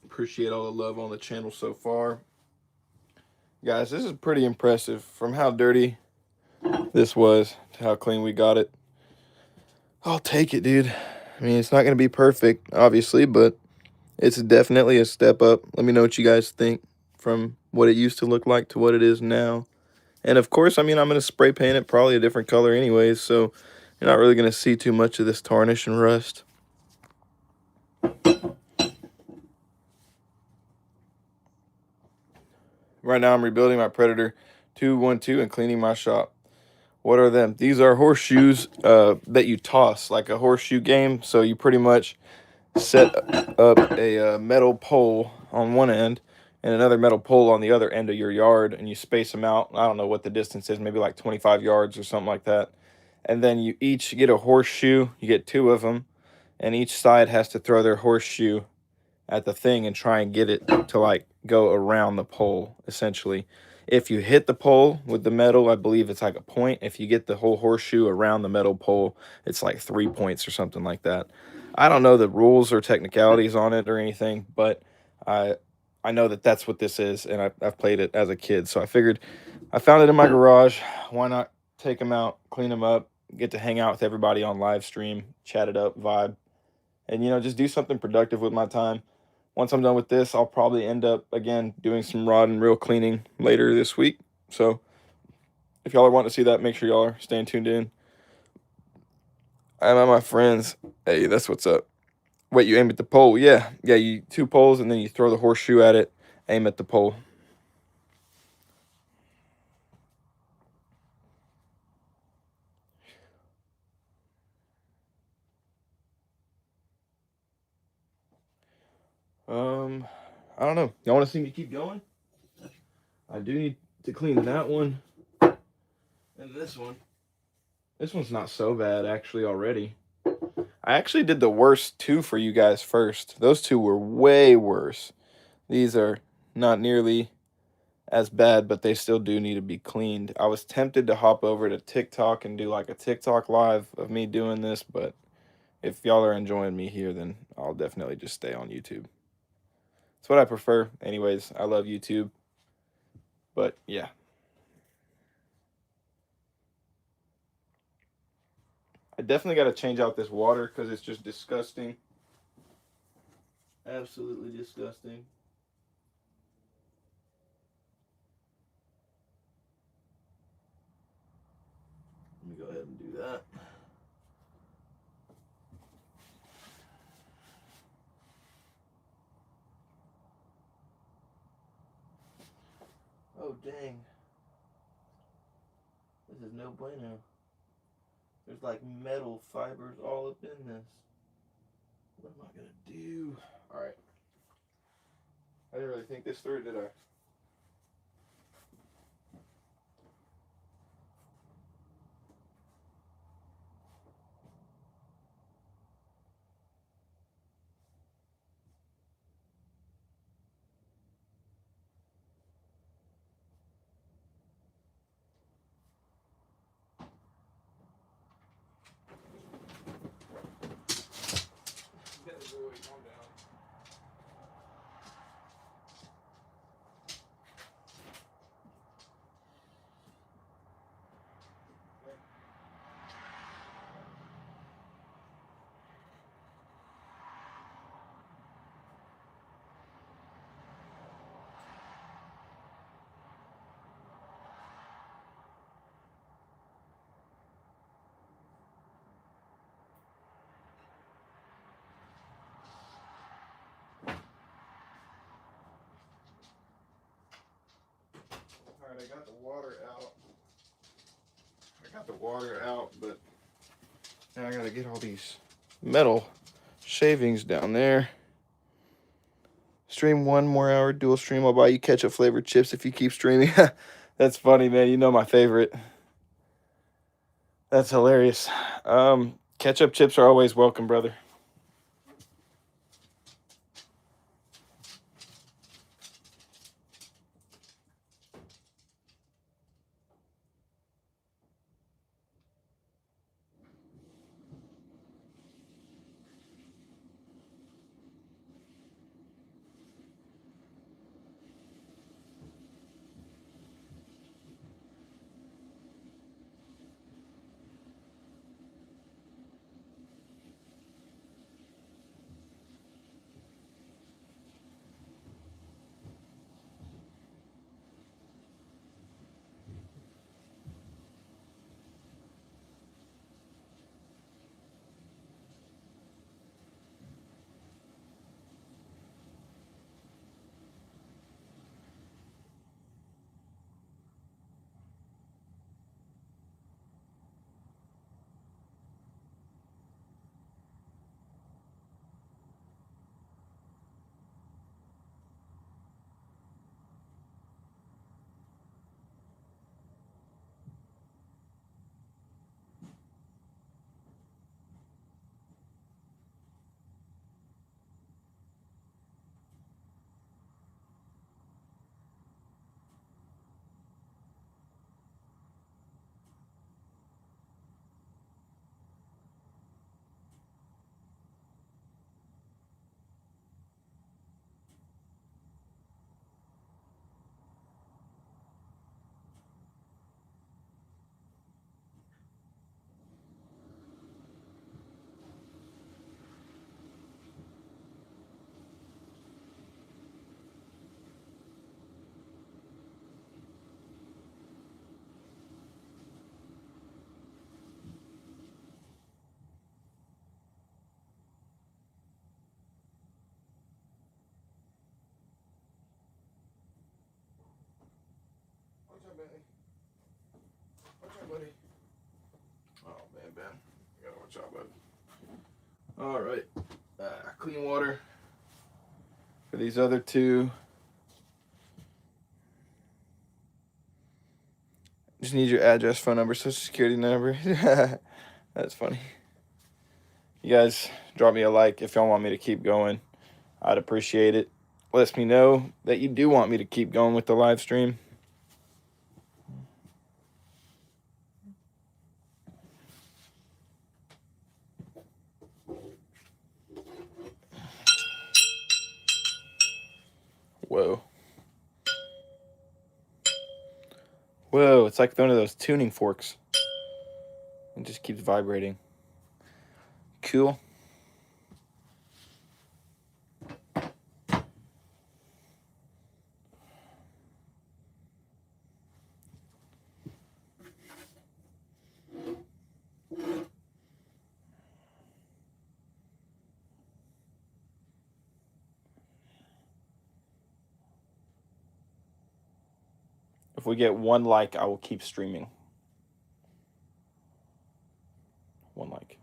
Appreciate all the love on the channel so far. Guys, this is pretty impressive from how dirty this was to how clean we got it. I'll take it, dude. I mean, it's not going to be perfect, obviously, but it's definitely a step up. Let me know what you guys think from what it used to look like to what it is now. And of course, I mean, I'm going to spray paint it probably a different color anyways, so you're not really going to see too much of this tarnish and rust. Right now, I'm rebuilding my Predator 212 and cleaning my shop. What are them? These are horseshoes that you toss, like a horseshoe game. So you pretty much set up a metal pole on one end and another metal pole on the other end of your yard, and you space them out. I don't know what the distance is, maybe like 25 yards or something like that. And then you each get a horseshoe. You get two of them, and each side has to throw their horseshoe at the thing and try and get it to like go around the pole, essentially. If you hit the pole with the metal, I believe it's like a point. If you get the whole horseshoe around the metal pole, it's like 3 points or something like that. I don't know the rules or technicalities on it or anything, but I know that that's what this is, and I've played it as a kid. So I figured I found it in my garage. Why not take them out, clean them up, get to hang out with everybody on live stream, chat it up, vibe, and, you know, just do something productive with my time. Once I'm done with this, I'll probably end up, again, doing some rod and reel cleaning later this week. So if y'all are wanting to see that, make sure y'all are staying tuned in. I'm at my friends. Hey, that's what's up. Wait, you aim at the pole? Yeah. Yeah, you two poles, and then you throw the horseshoe at it, aim at the pole. I don't know. Y'all want to see me keep going? I do need to clean that one and this one. This one's not so bad, actually, already. I actually did the worst two for you guys first. Those two were way worse. These are not nearly as bad, but they still do need to be cleaned. I was tempted to hop over to TikTok and do like a TikTok live of me doing this, but if y'all are enjoying me here, then I'll definitely just stay on YouTube. It's what I prefer. Anyways, I love YouTube. But yeah. I definitely got to change out this water because it's just disgusting. Absolutely disgusting. Let me go ahead and do that. Oh, dang. This is no bueno. There's like metal fibers all up in this. What am I going to do? Alright. I didn't really think this through, did I? Alright, I got the water out. But now I gotta get all these metal shavings down there. Stream 1 more hour, dual stream. I'll buy you ketchup flavored chips if you keep streaming. That's funny, man. You know my favorite. That's hilarious. Ketchup chips are always welcome, brother. What's up, Bentley? What's up, buddy? Oh, man, Ben. You gotta watch out, bud. All right. Clean water for these other two. Just need your address, phone number, social security number. That's funny. You guys drop me a like if y'all want me to keep going. I'd appreciate it. Lets me know that you do want me to keep going with the live stream. Whoa. Whoa, it's like one of those tuning forks. It just keeps vibrating. Cool. If we get 1 like, I will keep streaming. 1 like.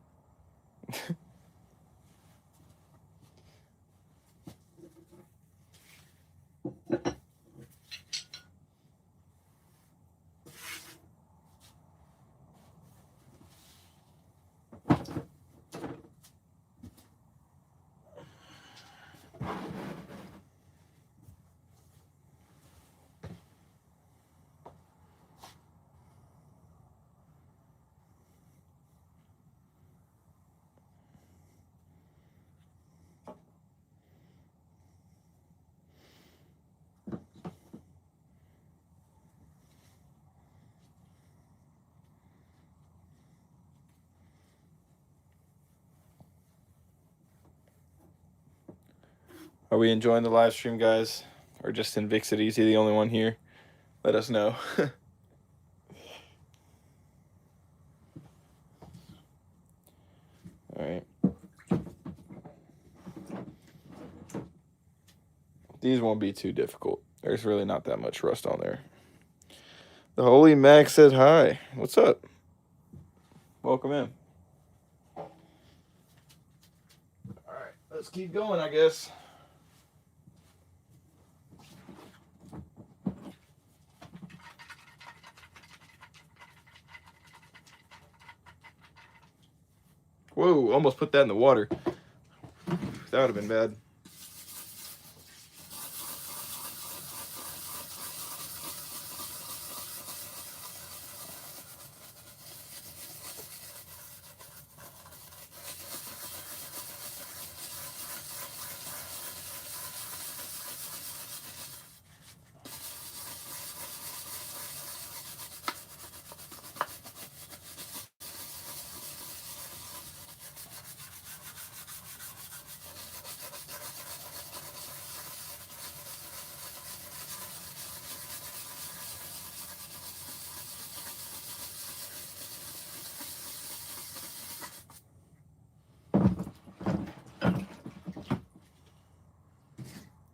Are we enjoying the live stream, guys? Or just in Vic City? Is he the only one here? Let us know. All right. These won't be too difficult. There's really not that much rust on there. The Holy Mac said hi. What's up? Welcome in. Alright, let's keep going, I guess. Whoa, almost put that in the water. That would have been bad.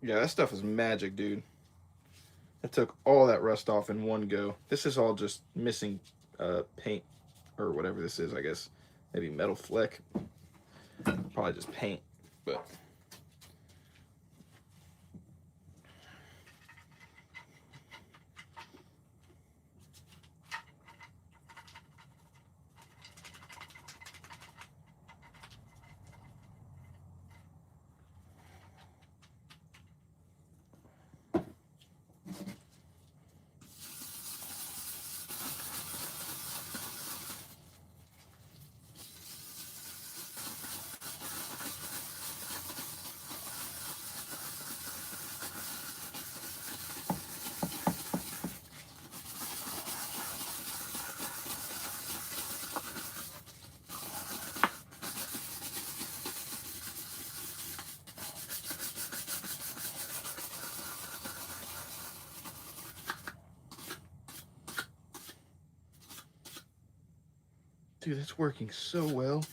Yeah, that stuff is magic, dude. It took all that rust off in one go. This is all just missing paint or whatever this is, I guess. Maybe metal fleck. Probably just paint, but dude, it's working so well.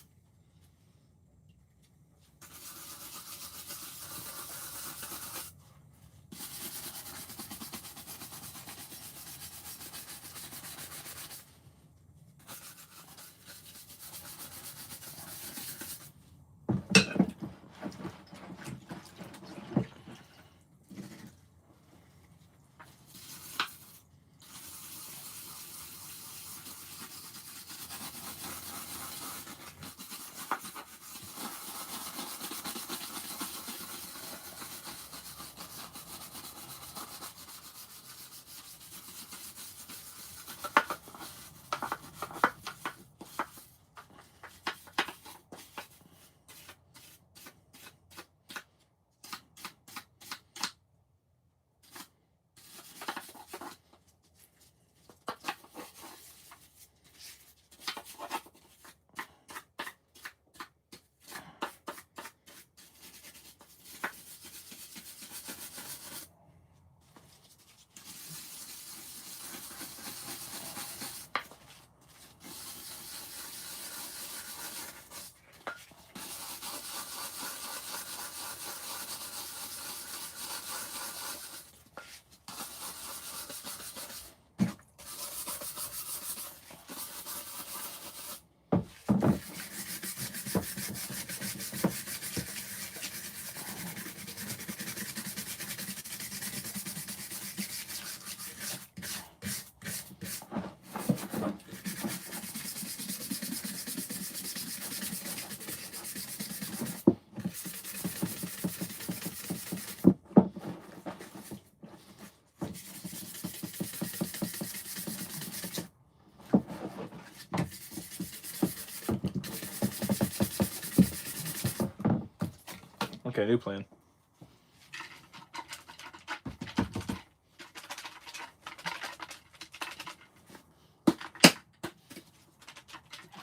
Okay, new plan.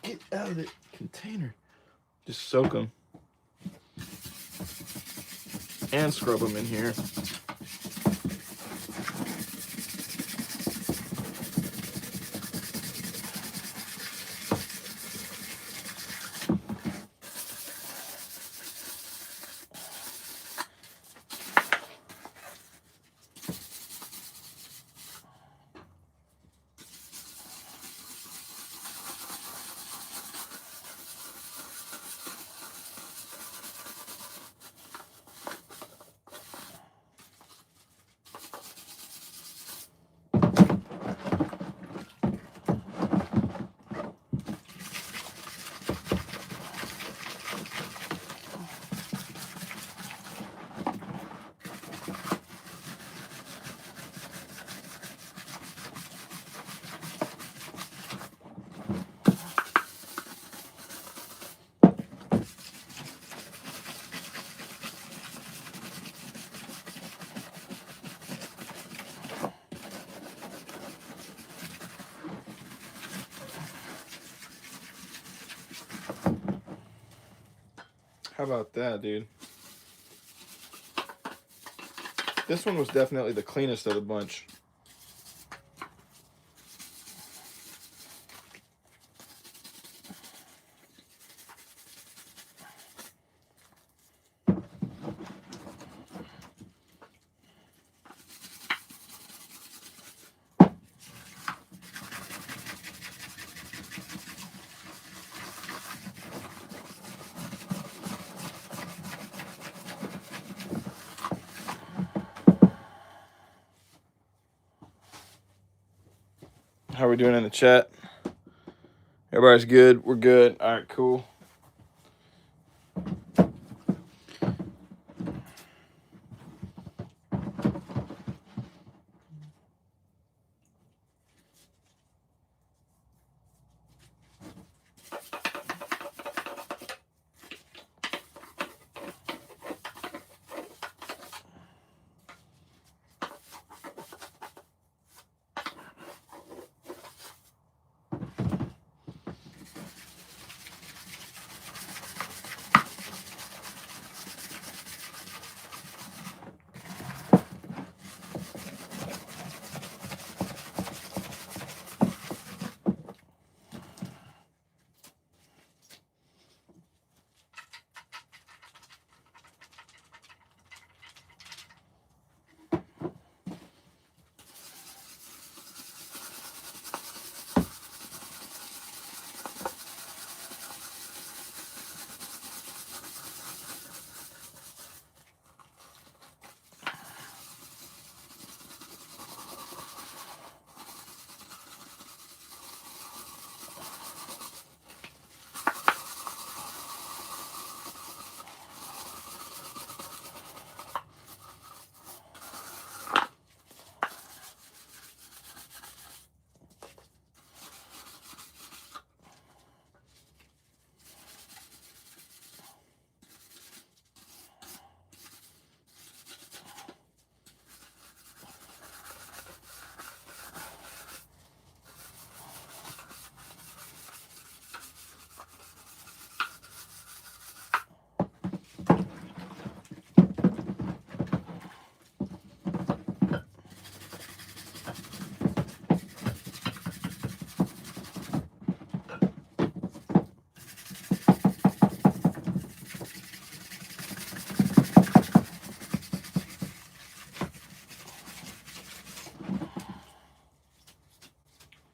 Get out of the container. Just soak them. And scrub them in here. How about that, dude? This one was definitely the cleanest of the bunch. How are we doing in the chat? Everybody's good. We're good. All right, cool.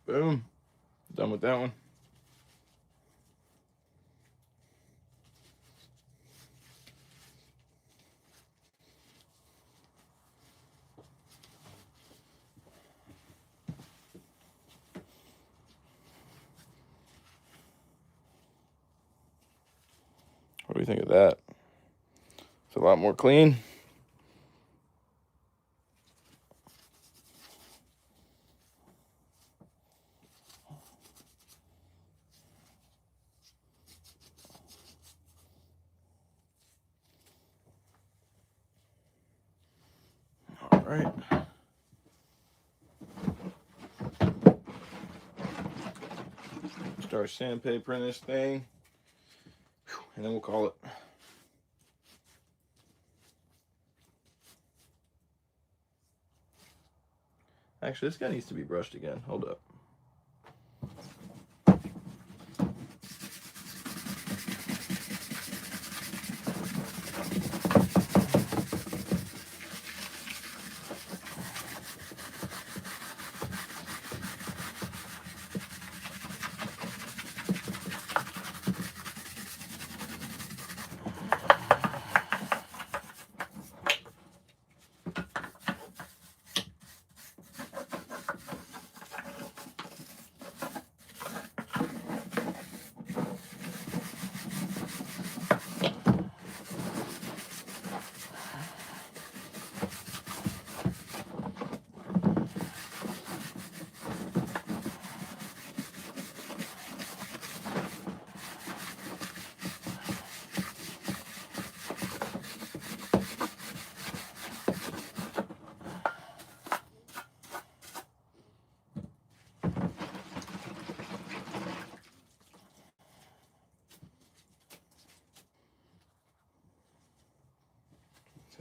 Boom. Done with that one. What do you think of that? It's a lot more clean. All right. Start sandpapering this thing, and then we'll call it. Actually, this guy needs to be brushed again. Hold up.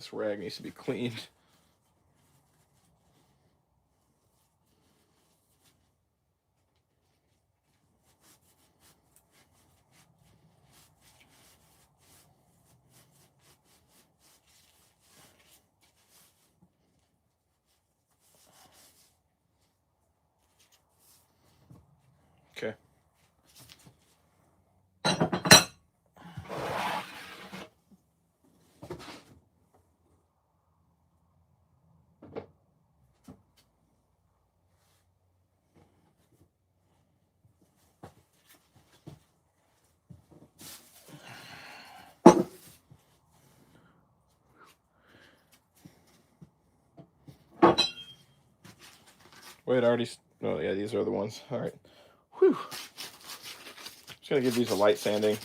This rag needs to be cleaned. Okay. Wait, I already. Oh, yeah, these are the ones. All right. Whew. Just gonna give these a light sanding.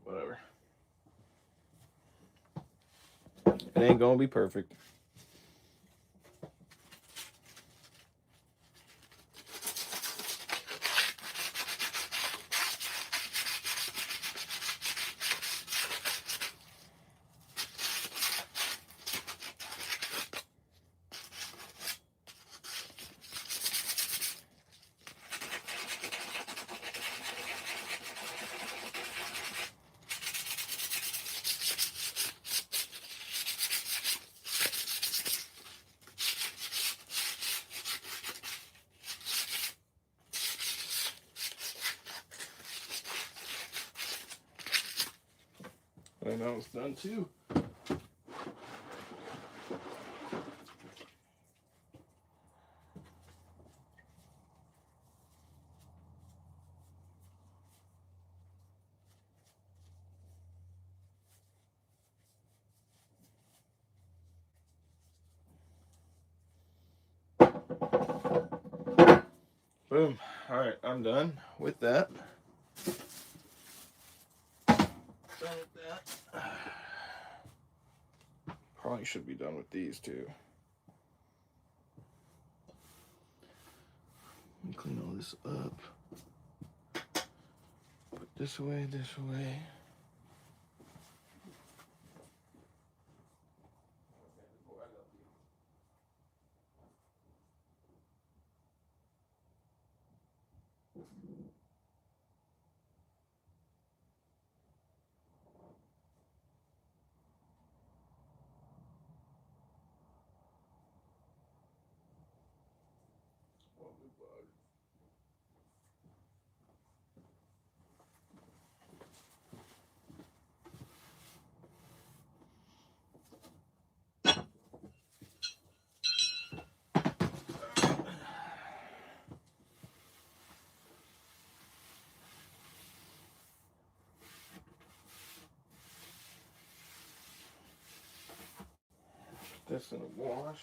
Whatever. It ain't gonna be perfect. I know it's done too. Boom. All right, I'm done with that. Done with that. Probably should be done with these too. Let me clean all this up. Put this away, this away. Put this in a wash.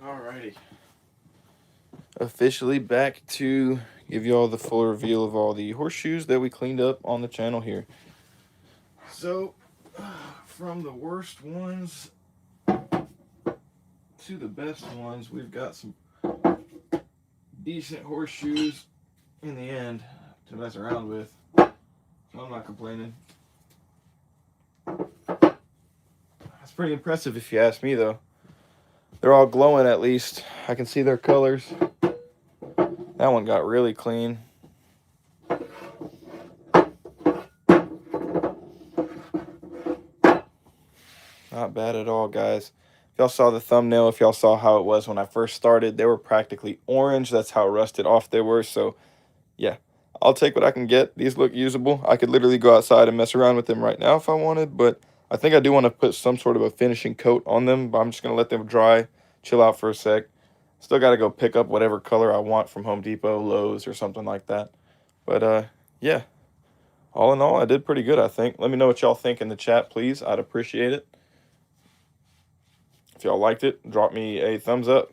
Alrighty. Officially back to give you all the full reveal of all the horseshoes that we cleaned up on the channel here. So, from the worst ones to the best ones, we've got some decent horseshoes in the end to mess around with. So I'm not complaining. That's pretty impressive if you ask me, though. They're all glowing at least. I can see their colors. That one got really clean. Not bad at all, guys. If y'all saw the thumbnail, if y'all saw how it was when I first started, they were practically orange. That's how rusted off they were. So, yeah, I'll take what I can get. These look usable. I could literally go outside and mess around with them right now if I wanted, but I think I do want to put some sort of a finishing coat on them, but I'm just going to let them dry, chill out for a sec. Still got to go pick up whatever color I want from Home Depot, Lowe's, or something like that. But, yeah, all in all, I did pretty good, I think. Let me know what y'all think in the chat, please. I'd appreciate it. If y'all liked it, drop me a thumbs up.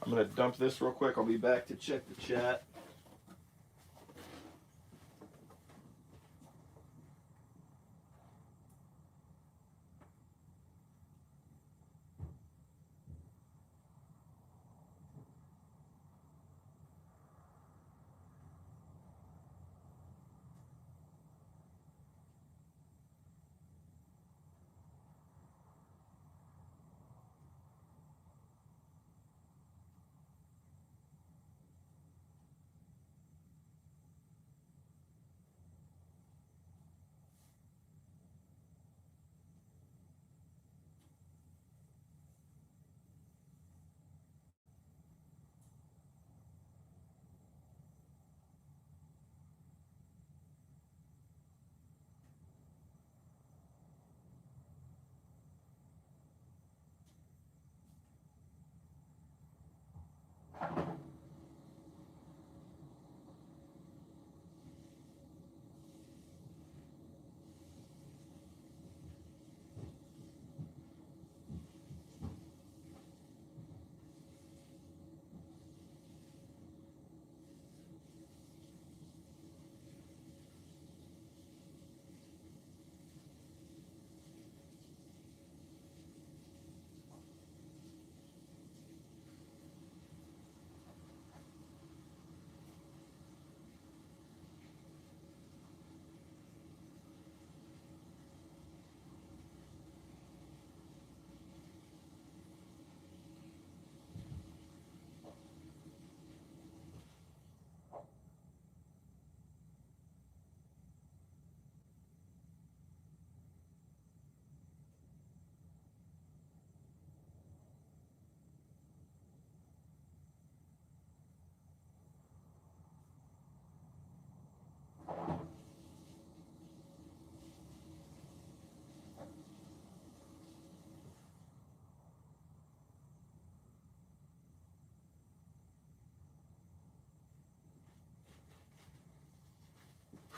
I'm going to dump this real quick. I'll be back to check the chat.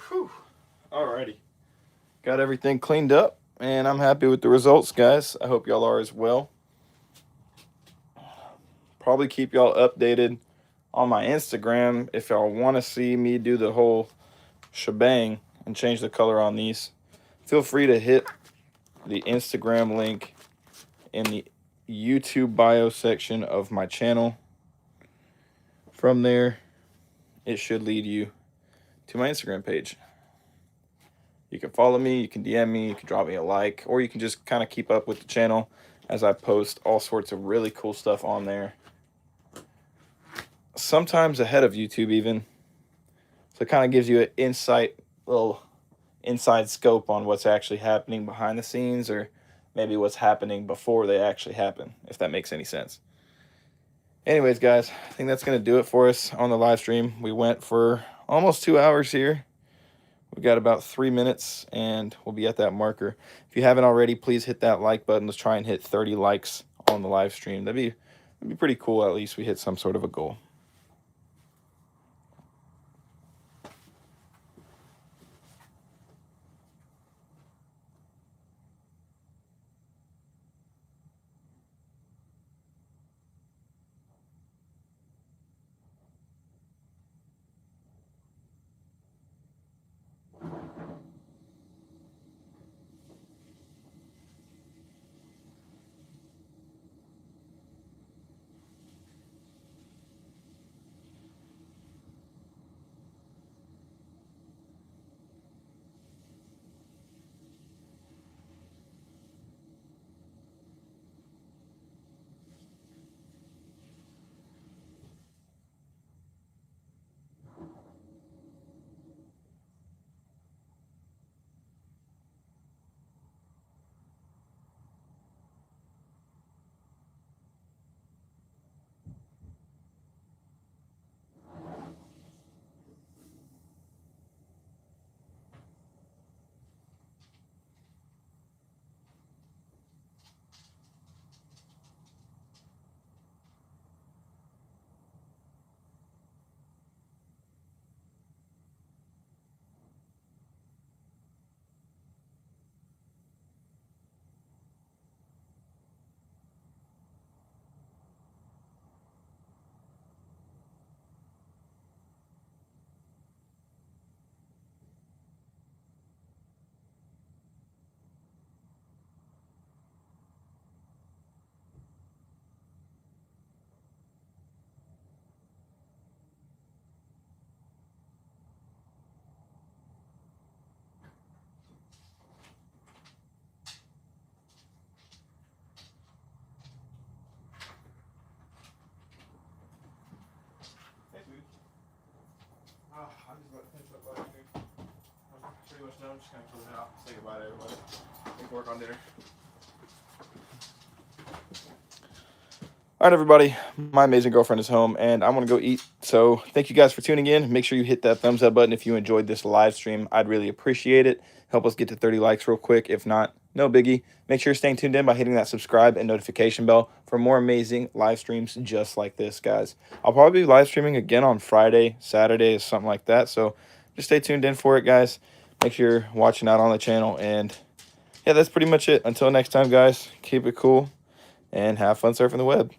Whew. Alrighty. Got everything cleaned up, and I'm happy with the results, guys. I hope y'all are as well. Probably keep y'all updated on my Instagram if y'all want to see me do the whole shebang and change the color on these. Feel free to hit the Instagram link in the YouTube bio section of my channel. From there, it should lead you to my Instagram page. You can follow me, you can DM me, you can drop me a like, or you can just kind of keep up with the channel as I post all sorts of really cool stuff on there. Sometimes ahead of YouTube even. So it kind of gives you an little inside scope on what's actually happening behind the scenes, or maybe what's happening before they actually happen, if that makes any sense. Anyways, guys, I think that's going to do it for us on the live stream. We went for almost 2 hours here. We've got about 3 minutes, and we'll be at that marker. If you haven't already, please hit that like button. Let's try and hit 30 likes on the live stream. That'd be pretty cool. At least we hit some sort of a goal. I'm just letting things look like I'm pretty much done. I'm just gonna close it out. Say goodbye to everybody. Take work on dinner. All right, everybody. My amazing girlfriend is home, and I want to go eat. So thank you guys for tuning in. Make sure you hit that thumbs up button if you enjoyed this live stream. I'd really appreciate it. Help us get to 30 likes real quick. If not, no biggie. Make sure you're staying tuned in by hitting that subscribe and notification bell for more amazing live streams just like this, guys. I'll probably be live streaming again on Friday, Saturday, something like that. So just stay tuned in for it, guys. Make sure you're watching out on the channel. And yeah, that's pretty much it. Until next time, guys, keep it cool and have fun surfing the web.